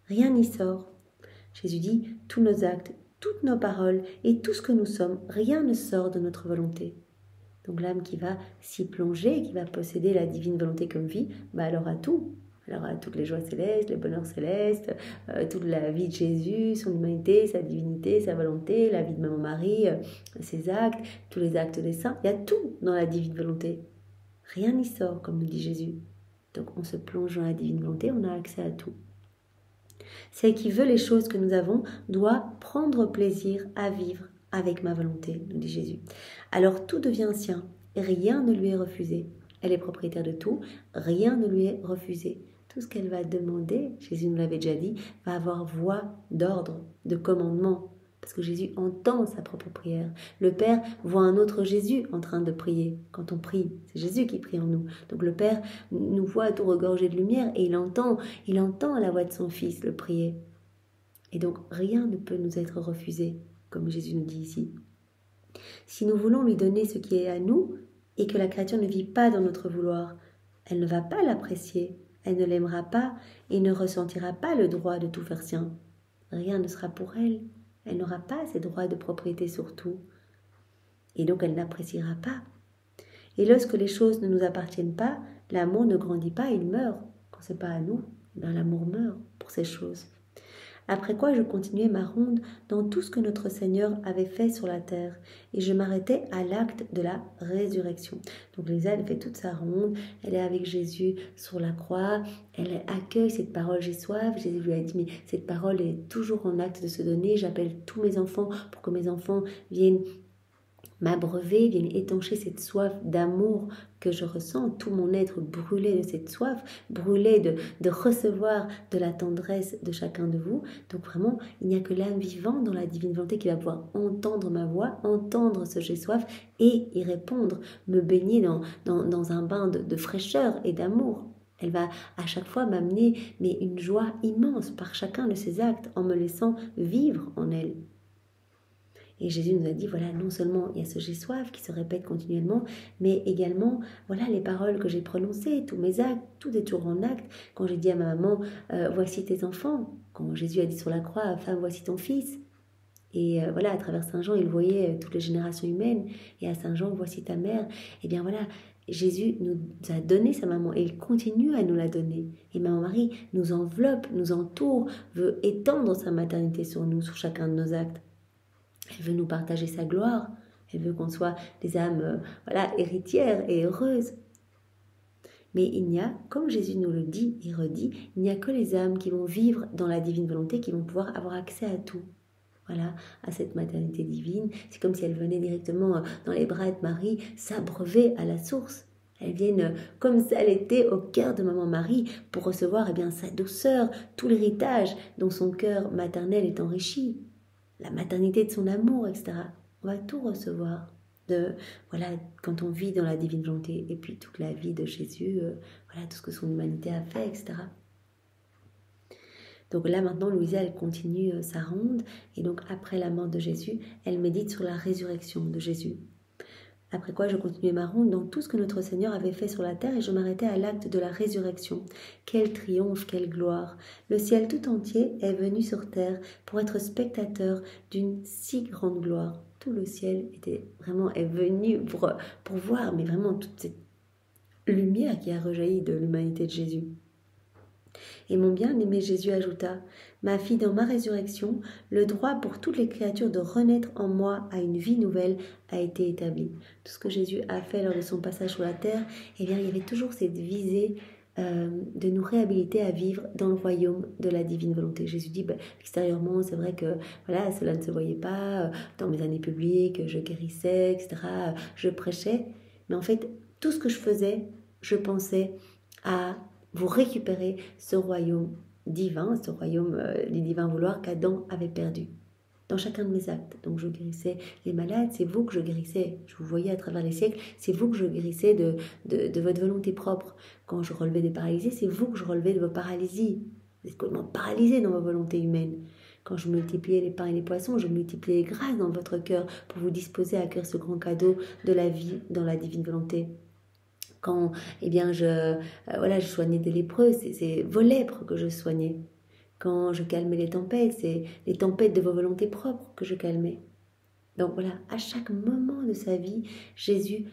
Rien n'y sort. Jésus dit, tous nos actes, toutes nos paroles et tout ce que nous sommes, rien ne sort de notre volonté. Donc l'âme qui va s'y plonger, qui va posséder la divine volonté comme vie, elle aura tout. Elle aura toutes les joies célestes, les bonheurs célestes, toute la vie de Jésus, son humanité, sa divinité, sa volonté, la vie de Maman Marie, ses actes, tous les actes des saints. Il y a tout dans la divine volonté. Rien n'y sort, comme nous dit Jésus. Donc on se plonge dans la divine volonté, on a accès à tout. Celle qui veut les choses que nous avons doit prendre plaisir à vivre avec ma volonté, nous dit Jésus. Alors tout devient sien, et rien ne lui est refusé. Elle est propriétaire de tout, rien ne lui est refusé. Tout ce qu'elle va demander, Jésus nous l'avait déjà dit, va avoir voix d'ordre, de commandement, parce que Jésus entend sa propre prière. Le Père voit un autre Jésus en train de prier. Quand on prie, c'est Jésus qui prie en nous. Donc le Père nous voit tout regorgé de lumière et il entend la voix de son Fils le prier. Et donc rien ne peut nous être refusé, comme Jésus nous dit ici. Si nous voulons lui donner ce qui est à nous et que la créature ne vit pas dans notre vouloir, elle ne va pas l'apprécier, elle ne l'aimera pas et ne ressentira pas le droit de tout faire sien. Rien ne sera pour elle, elle n'aura pas ces droits de propriété sur tout. Et donc elle n'appréciera pas. Et lorsque les choses ne nous appartiennent pas, l'amour ne grandit pas, il meurt. Quand ce n'est pas à nous, l'amour meurt pour ces choses. Après quoi je continuais ma ronde dans tout ce que notre Seigneur avait fait sur la terre, et je m'arrêtais à l'acte de la résurrection. Donc Lisa, elle fait toute sa ronde, elle est avec Jésus sur la croix, elle accueille cette parole, j'ai soif. Jésus lui a dit, mais cette parole est toujours en acte de se donner, j'appelle tous mes enfants pour que mes enfants viennent m'abreuver, viennent étancher cette soif d'amour que je ressens, tout mon être brûlé de cette soif, brûlé de recevoir de la tendresse de chacun de vous. Donc vraiment, il n'y a que l'âme vivante dans la divine volonté qui va pouvoir entendre ma voix, entendre ce j'ai soif et y répondre, me baigner dans un bain de fraîcheur et d'amour. Elle va à chaque fois m'amener une joie immense par chacun de ses actes en me laissant vivre en elle. Et Jésus nous a dit, voilà, non seulement il y a ce j'ai soif qui se répète continuellement, mais également, voilà les paroles que j'ai prononcées, tous mes actes, tout est toujours en acte. Quand j'ai dit à ma maman, voici tes enfants, quand Jésus a dit sur la croix, femme, voici ton fils. Et voilà, à travers Saint Jean, il voyait toutes les générations humaines, et à Saint Jean, voici ta mère. Et bien voilà, Jésus nous a donné sa maman, et il continue à nous la donner. Et Maman Marie nous enveloppe, nous entoure, veut étendre sa maternité sur nous, sur chacun de nos actes. Elle veut nous partager sa gloire. Elle veut qu'on soit des âmes héritières et heureuses. Mais il n'y a, comme Jésus nous le dit et redit, il n'y a que les âmes qui vont vivre dans la divine volonté qui vont pouvoir avoir accès à tout. Voilà, à cette maternité divine. C'est comme si elle venait directement dans les bras de Marie s'abreuver à la source. Elles viennent comme ça elle était au cœur de Maman Marie pour recevoir sa douceur, tout l'héritage dont son cœur maternel est enrichi. La maternité de son amour, etc. On va tout recevoir quand on vit dans la divine volonté. Et puis toute la vie de Jésus, tout ce que son humanité a fait, etc. Donc là maintenant, Louisa, elle continue sa ronde. Et donc après la mort de Jésus, elle médite sur la résurrection de Jésus. Après quoi, je continuais ma ronde dans tout ce que notre Seigneur avait fait sur la terre et je m'arrêtais à l'acte de la résurrection. Quel triomphe, quelle gloire! Le ciel tout entier est venu sur terre pour être spectateur d'une si grande gloire. Tout le ciel est venu pour voir, mais vraiment toute cette lumière qui a rejailli de l'humanité de Jésus. Et mon bien-aimé Jésus ajouta, « Ma fille, dans ma résurrection, le droit pour toutes les créatures de renaître en moi à une vie nouvelle a été établi. » Tout ce que Jésus a fait lors de son passage sur la terre, il y avait toujours cette visée de nous réhabiliter à vivre dans le royaume de la divine volonté. Jésus dit, extérieurement, c'est vrai que cela ne se voyait pas, dans mes années publiques, je guérissais, etc., je prêchais, mais en fait, tout ce que je faisais, je pensais à vous récupérer ce royaume divin, ce royaume du divin vouloir qu'Adam avait perdu dans chacun de mes actes. Donc je guérissais les malades, c'est vous que je guérissais. Je vous voyais à travers les siècles, c'est vous que je guérissais de votre volonté propre. Quand je relevais des paralysés, c'est vous que je relevais de vos paralysies. Vous êtes complètement paralysés dans vos volontés humaines. Quand je multipliais les pains et les poissons, je multipliais les grâces dans votre cœur pour vous disposer à accueillir ce grand cadeau de la vie dans la divine volonté. Quand je soignais des lépreux, c'est vos lèpres que je soignais. Quand je calmais les tempêtes, c'est les tempêtes de vos volontés propres que je calmais. Donc voilà, à chaque moment de sa vie, Jésus,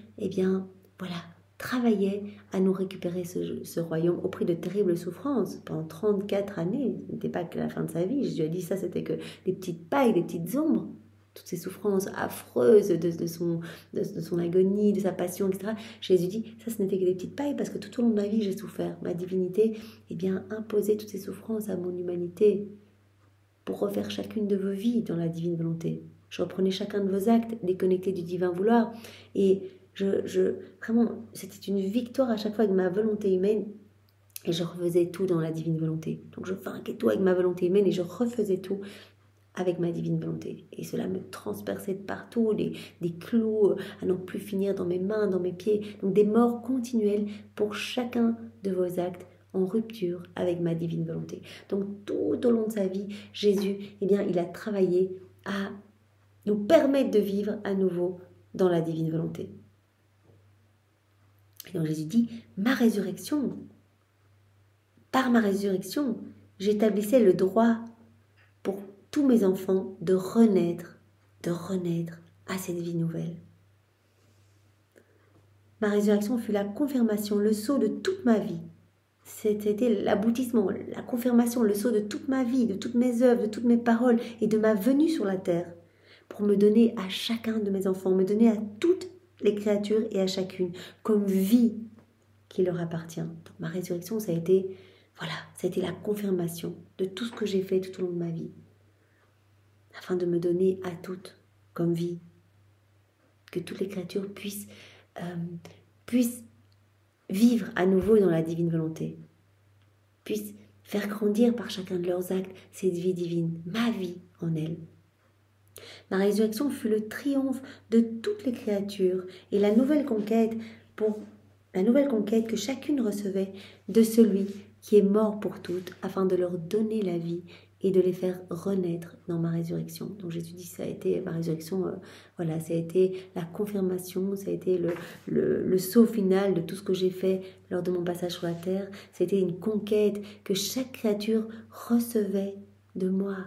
travaillait à nous récupérer ce royaume au prix de terribles souffrances. Pendant 34 années, ce n'était pas que la fin de sa vie. Jésus a dit ça, c'était que des petites pailles, des petites ombres. Toutes ces souffrances affreuses de son agonie, de sa passion, etc. Jésus dit, ça ce n'était que des petites pailles parce que tout au long de ma vie j'ai souffert. Ma divinité imposait toutes ces souffrances à mon humanité pour refaire chacune de vos vies dans la divine volonté. Je reprenais chacun de vos actes déconnectés du divin vouloir et vraiment, c'était une victoire à chaque fois avec ma volonté humaine et je refaisais tout dans la divine volonté. Donc je vainquais tout avec ma volonté humaine et je refaisais tout avec ma divine volonté. Et cela me transperçait de partout, des clous à n'en plus finir dans mes mains, dans mes pieds. Donc des morts continuelles pour chacun de vos actes en rupture avec ma divine volonté. Donc tout au long de sa vie, Jésus, il a travaillé à nous permettent de vivre à nouveau dans la divine volonté. Et donc Jésus dit, par ma résurrection, j'établissais le droit pour tous mes enfants de renaître à cette vie nouvelle. Ma résurrection fut la confirmation, le sceau de toute ma vie. C'était l'aboutissement, la confirmation, le sceau de toute ma vie, de toutes mes œuvres, de toutes mes paroles et de ma venue sur la terre, pour me donner à chacun de mes enfants, me donner à toutes les créatures et à chacune comme vie qui leur appartient. Donc ma résurrection, ça a été la confirmation de tout ce que j'ai fait tout au long de ma vie, afin de me donner à toutes comme vie, que toutes les créatures puissent vivre à nouveau dans la divine volonté, puissent faire grandir par chacun de leurs actes cette vie divine, ma vie en elle. Ma résurrection fut le triomphe de toutes les créatures et la nouvelle conquête que chacune recevait de celui qui est mort pour toutes, afin de leur donner la vie et de les faire renaître dans ma résurrection. Donc Jésus dit, ça a été ma résurrection, ça a été la confirmation, ça a été le sceau final de tout ce que j'ai fait lors de mon passage sur la terre. C'était une conquête que chaque créature recevait de moi,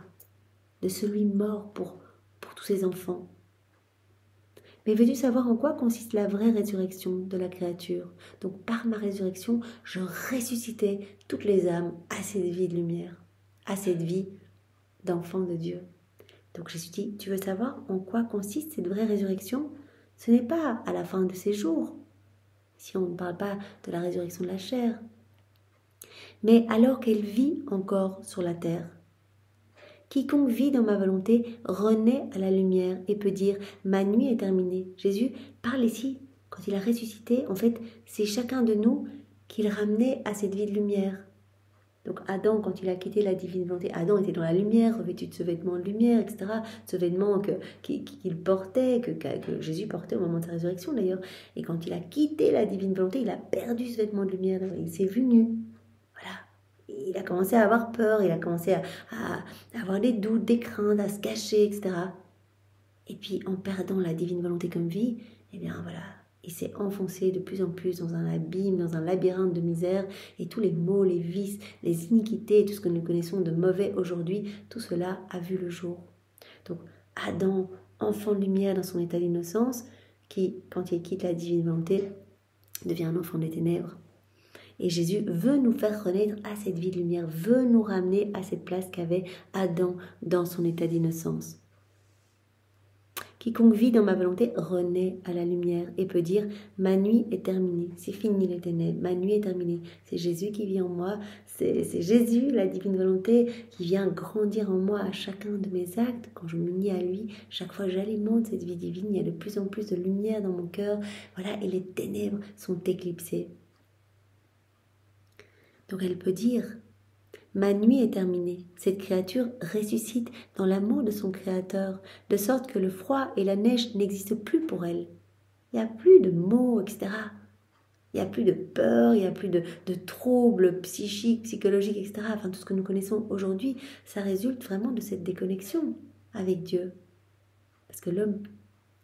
de celui mort pour tous ses enfants. Mais veux-tu savoir en quoi consiste la vraie résurrection de la créature? Donc par ma résurrection, je ressuscitais toutes les âmes à cette vie de lumière, à cette vie d'enfant de Dieu. Donc Jésus dit, tu veux savoir en quoi consiste cette vraie résurrection? Ce n'est pas à la fin de ces jours, si on ne parle pas de la résurrection de la chair, mais alors qu'elle vit encore sur la terre. Quiconque vit dans ma volonté renaît à la lumière et peut dire « ma nuit est terminée ». Jésus parle ici, quand il a ressuscité, en fait, c'est chacun de nous qu'il ramenait à cette vie de lumière. Donc Adam, quand il a quitté la divine volonté, Adam était dans la lumière, revêtu de ce vêtement de lumière, etc. Ce vêtement qu'il portait, que Jésus portait au moment de sa résurrection d'ailleurs. Et quand il a quitté la divine volonté, il a perdu ce vêtement de lumière, il s'est vu nu. Voilà. Il a commencé à avoir peur, il a commencé à avoir des doutes, des craintes, à se cacher, etc. Et puis en perdant la divine volonté comme vie, eh bien voilà, il s'est enfoncé de plus en plus dans un abîme, dans un labyrinthe de misère, et tous les maux, les vices, les iniquités, tout ce que nous connaissons de mauvais aujourd'hui, tout cela a vu le jour. Donc Adam, enfant de lumière dans son état d'innocence, qui, quand il quitte la divine volonté, devient un enfant des ténèbres. Et Jésus veut nous faire renaître à cette vie de lumière, veut nous ramener à cette place qu'avait Adam dans son état d'innocence. Quiconque vit dans ma volonté renaît à la lumière et peut dire « ma nuit est terminée, c'est fini les ténèbres, ma nuit est terminée, c'est Jésus qui vit en moi, c'est Jésus, la divine volonté, qui vient grandir en moi à chacun de mes actes. Quand je m'unis à lui, chaque fois que j'alimente cette vie divine, il y a de plus en plus de lumière dans mon cœur, voilà, et les ténèbres sont éclipsées. » Donc elle peut dire « ma nuit est terminée ». Cette créature ressuscite dans l'amour de son Créateur, de sorte que le froid et la neige n'existent plus pour elle. Il n'y a plus de maux, etc. Il n'y a plus de peur, il n'y a plus de troubles psychiques, psychologiques, etc. Enfin, tout ce que nous connaissons aujourd'hui, ça résulte vraiment de cette déconnexion avec Dieu. Parce que l'homme,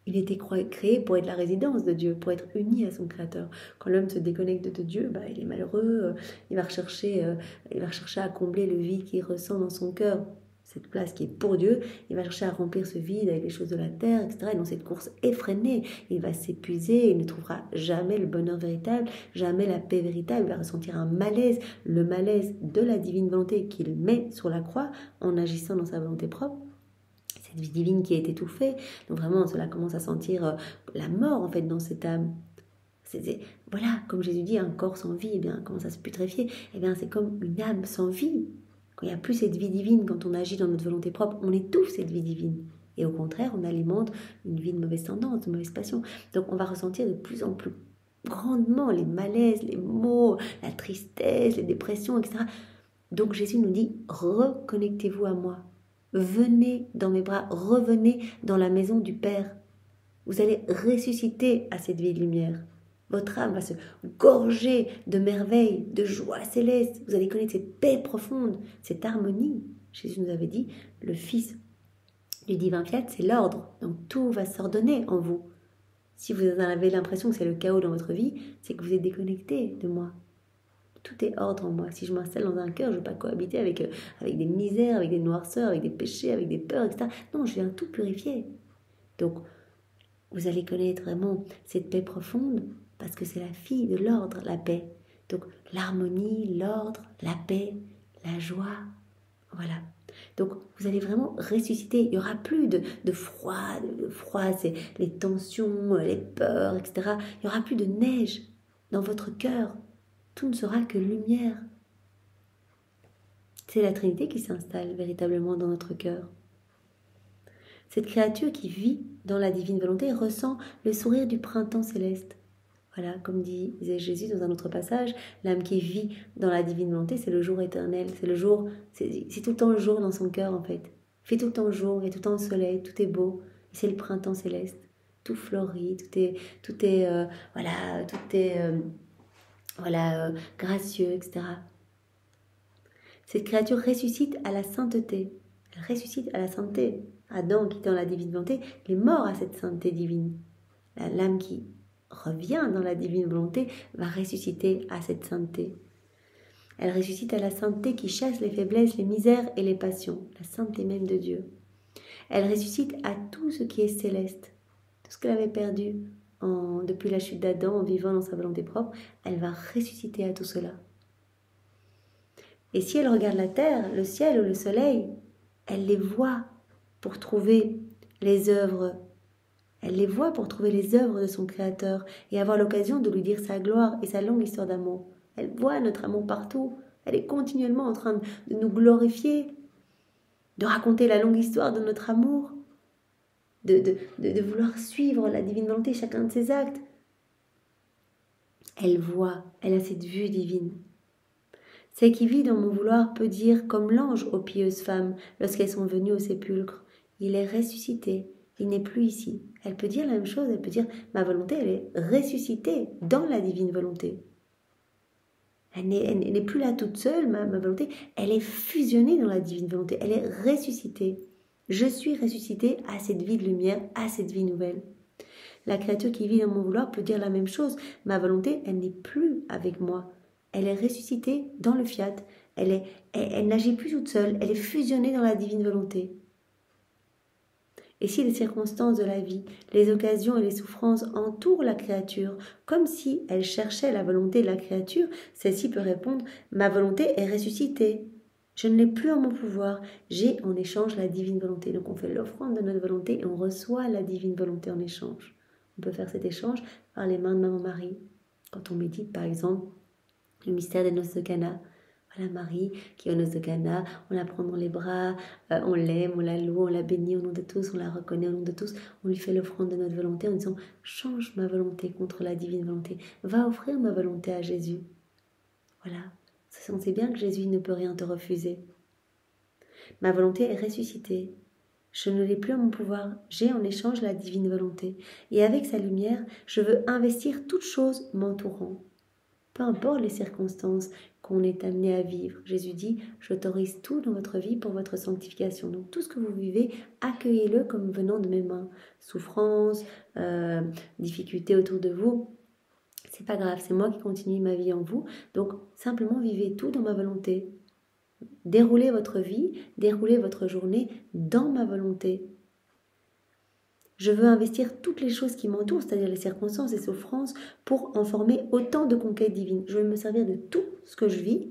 il était créé pour être la résidence de Dieu, pour être uni à son Créateur. Quand l'homme se déconnecte de Dieu, il est malheureux, il va rechercher à combler le vide qu'il ressent dans son cœur, cette place qui est pour Dieu, il va chercher à remplir ce vide avec les choses de la terre, etc. Et dans cette course effrénée, il va s'épuiser, il ne trouvera jamais le bonheur véritable, jamais la paix véritable, il va ressentir un malaise, le malaise de la divine volonté qu'il met sur la croix en agissant dans sa volonté propre. Cette vie divine qui est étouffée, donc vraiment cela commence à sentir la mort en fait dans cette âme. Voilà, comme Jésus dit, un corps sans vie, eh bien, commence à se putréfier, eh bien c'est comme une âme sans vie. Quand il n'y a plus cette vie divine, quand on agit dans notre volonté propre, on étouffe cette vie divine. Et au contraire, on alimente une vie de mauvaise tendance, de mauvaise passion. Donc on va ressentir de plus en plus grandement les malaises, les maux, la tristesse, les dépressions, etc. Donc Jésus nous dit, reconnectez-vous à moi. Venez dans mes bras, revenez dans la maison du Père. Vous allez ressusciter à cette vie de lumière. Votre âme va se gorger de merveilles, de joie céleste. Vous allez connaître cette paix profonde, cette harmonie. Jésus nous avait dit, le Fils du divin fiat, c'est l'ordre. Donc tout va s'ordonner en vous. Si vous avez l'impression que c'est le chaos dans votre vie, c'est que vous êtes déconnecté de moi. Tout est ordre en moi. Si je m'installe dans un cœur, je ne veux pas cohabiter avec des misères, avec des noirceurs, avec des péchés, avec des peurs, etc. Non, je viens tout purifier. Donc, vous allez connaître vraiment cette paix profonde parce que c'est la fille de l'ordre, la paix. Donc, l'harmonie, l'ordre, la paix, la joie, voilà. Donc, vous allez vraiment ressusciter. Il n'y aura plus de froid. Le froid, c'est les tensions, les peurs, etc. Il n'y aura plus de neige dans votre cœur. Tout ne sera que lumière. C'est la Trinité qui s'installe véritablement dans notre cœur. Cette créature qui vit dans la divine volonté ressent le sourire du printemps céleste. Voilà, comme disait Jésus dans un autre passage, l'âme qui vit dans la divine volonté, c'est le jour éternel. C'est le jour, c'est tout le temps le jour dans son cœur en fait. Il fait tout le temps le jour, il y a tout le temps le soleil, tout est beau. Et c'est le printemps céleste. Tout fleurit, tout est gracieux, etc. Cette créature ressuscite à la sainteté. Elle ressuscite à la sainteté. Adam, qui est dans la divine volonté, il est mort à cette sainteté divine. L'âme qui revient dans la divine volonté va ressusciter à cette sainteté. Elle ressuscite à la sainteté qui chasse les faiblesses, les misères et les passions. La sainteté même de Dieu. Elle ressuscite à tout ce qui est céleste. Tout ce qu'elle avait perdu depuis la chute d'Adam en vivant dans sa volonté propre, elle va ressusciter à tout cela. Et si elle regarde la terre, le ciel ou le soleil, elle les voit pour trouver les œuvres. Elle les voit pour trouver les œuvres de son Créateur et avoir l'occasion de lui dire sa gloire et sa longue histoire d'amour. Elle voit notre amour partout. Elle est continuellement en train de nous glorifier, de raconter la longue histoire de notre amour, de vouloir suivre la divine volonté, chacun de ses actes. Elle voit, elle a cette vue divine. Celle qui vit dans mon vouloir peut dire comme l'ange aux pieuses femmes lorsqu'elles sont venues au sépulcre. Il est ressuscité, il n'est plus ici. Elle peut dire la même chose, elle peut dire ma volonté, elle est ressuscitée dans la divine volonté. Elle n'est plus là toute seule, ma volonté, elle est fusionnée dans la divine volonté, elle est ressuscitée. Je suis ressuscitée à cette vie de lumière, à cette vie nouvelle. La créature qui vit dans mon vouloir peut dire la même chose. Ma volonté, elle n'est plus avec moi. Elle est ressuscitée dans le fiat. Elle n'agit plus toute seule. Elle est fusionnée dans la divine volonté. Et si les circonstances de la vie, les occasions et les souffrances entourent la créature, comme si elle cherchait la volonté de la créature, celle-ci peut répondre « Ma volonté est ressuscitée. Je ne l'ai plus en mon pouvoir. J'ai en échange la divine volonté. » Donc on fait l'offrande de notre volonté et on reçoit la divine volonté en échange. On peut faire cet échange par les mains de Maman Marie. Quand on médite, par exemple, le mystère des noces de Cana. Voilà Marie qui est aux noces de Cana, on la prend dans les bras, on l'aime, on la loue, on la bénit au nom de tous, on la reconnaît au nom de tous, on lui fait l'offrande de notre volonté en disant « Change ma volonté contre la divine volonté, va offrir ma volonté à Jésus. » Voilà, on sait bien que Jésus ne peut rien te refuser. Ma volonté est ressuscitée. Je ne l'ai plus en mon pouvoir, j'ai en échange la divine volonté. Et avec sa lumière, je veux investir toutes choses m'entourant. Peu importe les circonstances qu'on est amené à vivre. Jésus dit, j'autorise tout dans votre vie pour votre sanctification. Donc tout ce que vous vivez, accueillez-le comme venant de mes mains. Souffrance, difficultés autour de vous, c'est pas grave, c'est moi qui continue ma vie en vous. Donc simplement vivez tout dans ma volonté. Déroulez votre vie, déroulez votre journée dans ma volonté. Je veux investir toutes les choses qui m'entourent, c'est-à-dire les circonstances et souffrances, pour en former autant de conquêtes divines. Je veux me servir de tout ce que je vis,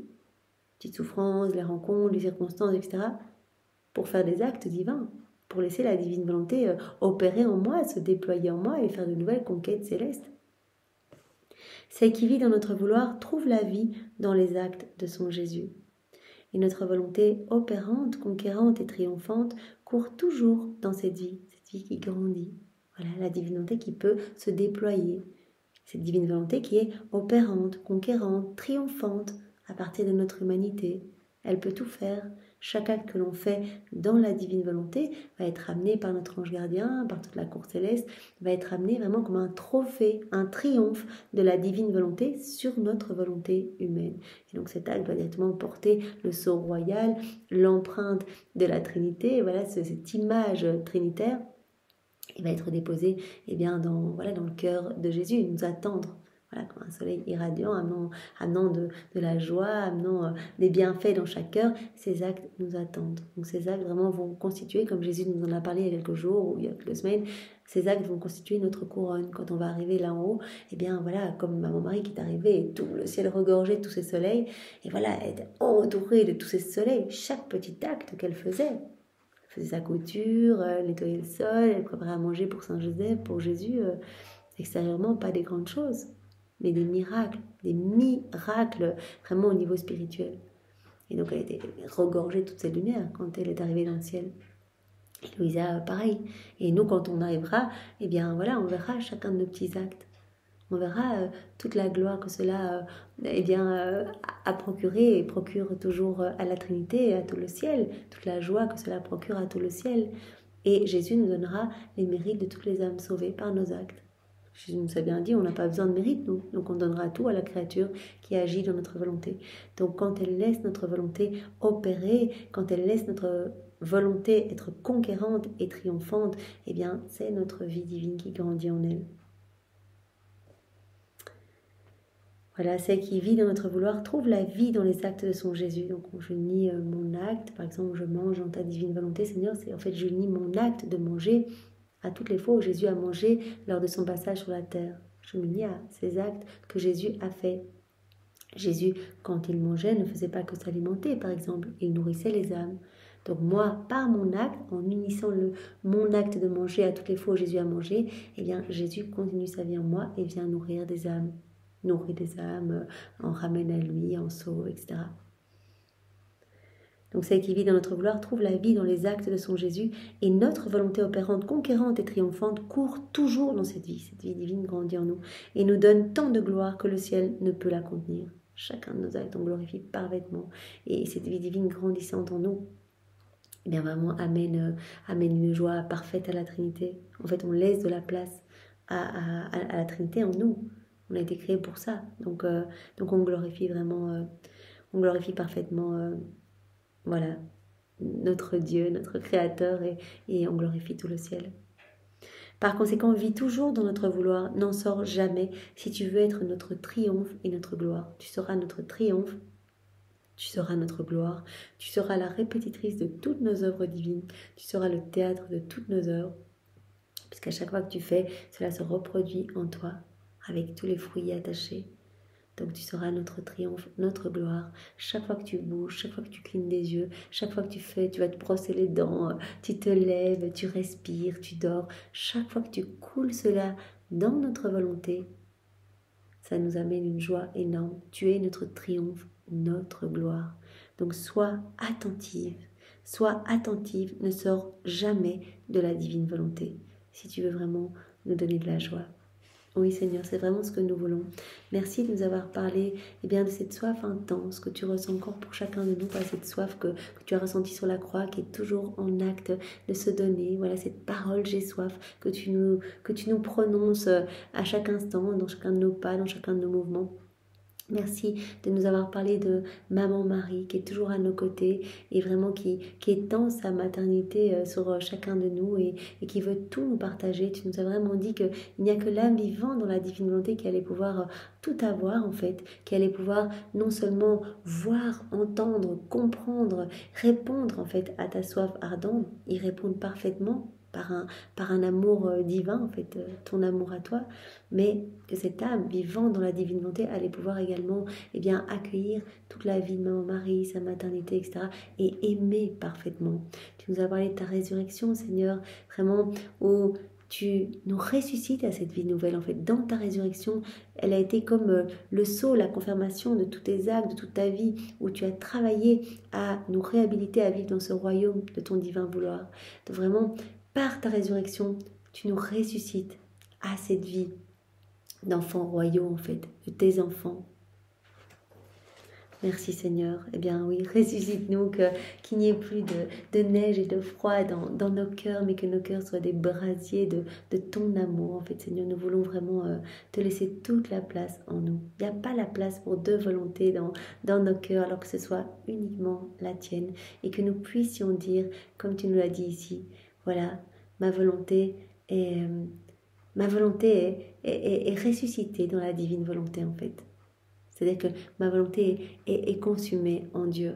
petites souffrances, les rencontres, les circonstances, etc., pour faire des actes divins, pour laisser la divine volonté opérer en moi, se déployer en moi et faire de nouvelles conquêtes célestes. Celle qui vit dans notre vouloir trouve la vie dans les actes de son Jésus. Et notre volonté opérante, conquérante et triomphante court toujours dans cette vie qui grandit. Voilà, la divine volonté qui peut se déployer. Cette divine volonté qui est opérante, conquérante, triomphante à partir de notre humanité. Elle peut tout faire. Chaque acte que l'on fait dans la divine volonté va être amené par notre ange gardien, par toute la cour céleste, va être amené vraiment comme un trophée, un triomphe de la divine volonté sur notre volonté humaine. Et donc cet acte va directement porter le sceau royal, l'empreinte de la Trinité, voilà cette image trinitaire. Il va être déposé dans le cœur de Jésus, nous attendre. Voilà, comme un soleil irradiant, amenant de la joie, amenant des bienfaits dans chaque cœur. Ces actes nous attendent. Donc ces actes vraiment vont constituer, comme Jésus nous en a parlé il y a quelques jours ou il y a quelques semaines, ces actes vont constituer notre couronne. Quand on va arriver là en haut, comme Maman Marie qui est arrivée et tout le ciel regorgeait de tous ces soleils, et voilà, elle était entourée de tous ces soleils. Chaque petit acte qu'elle faisait sa couture, nettoyer le sol, elle préparait à manger pour Saint Joseph, pour Jésus, extérieurement, pas des grandes choses, mais des miracles vraiment au niveau spirituel. Et donc elle était regorgée de toutes ces lumières quand elle est arrivée dans le ciel. Et Louisa, pareil. Et nous, quand on arrivera, on verra chacun de nos petits actes. On verra toute la gloire que cela a procuré et procure toujours à la Trinité et à tout le ciel, toute la joie que cela procure à tout le ciel. Et Jésus nous donnera les mérites de toutes les âmes sauvées par nos actes. Jésus nous a bien dit, on n'a pas besoin de mérite, nous. Donc on donnera tout à la créature qui agit dans notre volonté. Donc quand elle laisse notre volonté opérer, quand elle laisse notre volonté être conquérante et triomphante, c'est notre vie divine qui grandit en elle. Voilà, celle qui vit dans notre vouloir trouve la vie dans les actes de son Jésus. Donc je nie mon acte, par exemple je mange dans ta divine volonté, Seigneur, je nie mon acte de manger à toutes les fois où Jésus a mangé lors de son passage sur la terre. Je me nie à ces actes que Jésus a fait. Jésus, quand il mangeait, ne faisait pas que s'alimenter, par exemple, il nourrissait les âmes. Donc moi, par mon acte, en unissant mon acte de manger à toutes les fois où Jésus a mangé, Jésus continue sa vie en moi et vient nourrir des âmes. Nourrit des âmes, en ramène à lui, en sauve, etc. Donc celle qui vit dans notre vouloir trouve la vie dans les actes de son Jésus et notre volonté opérante, conquérante et triomphante court toujours dans cette vie divine grandit en nous et nous donne tant de gloire que le ciel ne peut la contenir. Chacun de nos actes on glorifie parfaitement et cette vie divine grandissante en nous vraiment amène une joie parfaite à la Trinité. En fait on laisse de la place à la Trinité en nous. On a été créé pour ça. Donc on glorifie vraiment, on glorifie parfaitement notre Dieu, notre Créateur, et on glorifie tout le ciel. Par conséquent, vis toujours dans notre vouloir, n'en sors jamais si tu veux être notre triomphe et notre gloire. Tu seras notre triomphe, tu seras notre gloire, tu seras la répétitrice de toutes nos œuvres divines, tu seras le théâtre de toutes nos œuvres, puisqu'à chaque fois que tu fais, cela se reproduit en toi, avec tous les fruits attachés. Donc tu seras notre triomphe, notre gloire. Chaque fois que tu bouges, chaque fois que tu clignes des yeux, chaque fois que tu fais, tu vas te brosser les dents, tu te lèves, tu respires, tu dors. Chaque fois que tu coules cela dans notre volonté, ça nous amène une joie énorme. Tu es notre triomphe, notre gloire. Donc sois attentive, ne sors jamais de la divine volonté si tu veux vraiment nous donner de la joie. Oui Seigneur, c'est vraiment ce que nous voulons. Merci de nous avoir parlé de cette soif intense que tu ressens encore pour chacun de nous, par cette soif que tu as ressentie sur la croix, qui est toujours en acte de se donner. Voilà cette parole j'ai soif que tu nous prononces à chaque instant, dans chacun de nos pas, dans chacun de nos mouvements. Merci de nous avoir parlé de Maman Marie qui est toujours à nos côtés et vraiment qui étend sa maternité sur chacun de nous et qui veut tout nous partager. Tu nous as vraiment dit qu'il n'y a que l'âme vivante dans la divine volonté qui allait pouvoir tout avoir en fait, qui allait pouvoir non seulement voir, entendre, comprendre, répondre en fait à ta soif ardente, y répondre parfaitement par un amour divin, en fait, ton amour à toi, mais que cette âme vivant dans la divine volonté allait pouvoir également accueillir toute la vie de Maman Marie, sa maternité, etc. et aimer parfaitement. Tu nous as parlé de ta résurrection, Seigneur, vraiment, où tu nous ressuscites à cette vie nouvelle. En fait, dans ta résurrection, elle a été comme le sceau, la confirmation de tous tes actes, de toute ta vie, où tu as travaillé à nous réhabiliter à vivre dans ce royaume de ton divin vouloir. De vraiment, par ta résurrection, tu nous ressuscites à cette vie d'enfants royaux, en fait, de tes enfants. Merci Seigneur. Eh bien oui, ressuscite-nous, qu'il n'y ait plus de neige et de froid dans nos cœurs, mais que nos cœurs soient des brasiers de ton amour. En fait, Seigneur, nous voulons vraiment te laisser toute la place en nous. Il n'y a pas la place pour deux volontés dans nos cœurs, alors que ce soit uniquement la tienne. Et que nous puissions dire, comme tu nous l'as dit ici, voilà, ma volonté est, est ressuscitée dans la divine volonté en fait. C'est-à-dire que ma volonté est consumée en Dieu.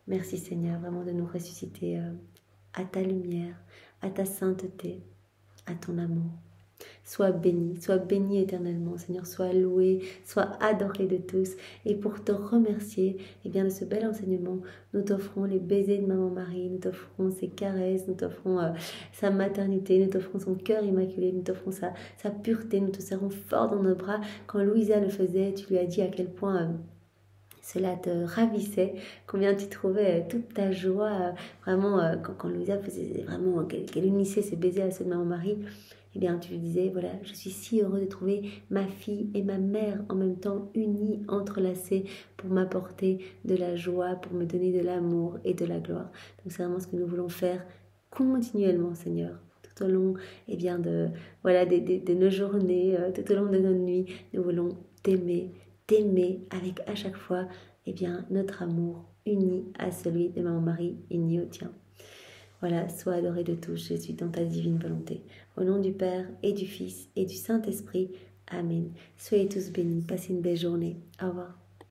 Merci Seigneur, vraiment de nous ressusciter à ta lumière, à ta sainteté, à ton amour. Sois béni éternellement, Seigneur, sois loué, sois adoré de tous. Et pour te remercier eh bien, de ce bel enseignement, nous t'offrons les baisers de Maman Marie, nous t'offrons ses caresses, nous t'offrons sa maternité, nous t'offrons son cœur immaculé, nous t'offrons sa pureté, nous te serrons fort dans nos bras. Quand Louisa le faisait, tu lui as dit à quel point... cela te ravissait, combien tu trouvais toute ta joie, vraiment, quand Louisa faisait vraiment, qu'elle unissait ses baisers à ceux de Maman Marie, eh bien, tu lui disais, voilà, je suis si heureux de trouver ma fille et ma mère en même temps unies, entrelacées, pour m'apporter de la joie, pour me donner de l'amour et de la gloire. Donc, c'est vraiment ce que nous voulons faire continuellement, Seigneur. Tout au long eh bien, de nos journées, tout au long de nos nuits, nous voulons t'aimer avec à chaque fois eh bien, notre amour uni à celui de Maman Marie, uni au tien. Voilà, sois adoré de tous, Jésus, dans ta divine volonté. Au nom du Père et du Fils et du Saint-Esprit. Amen. Soyez tous bénis. Passez une belle journée. Au revoir.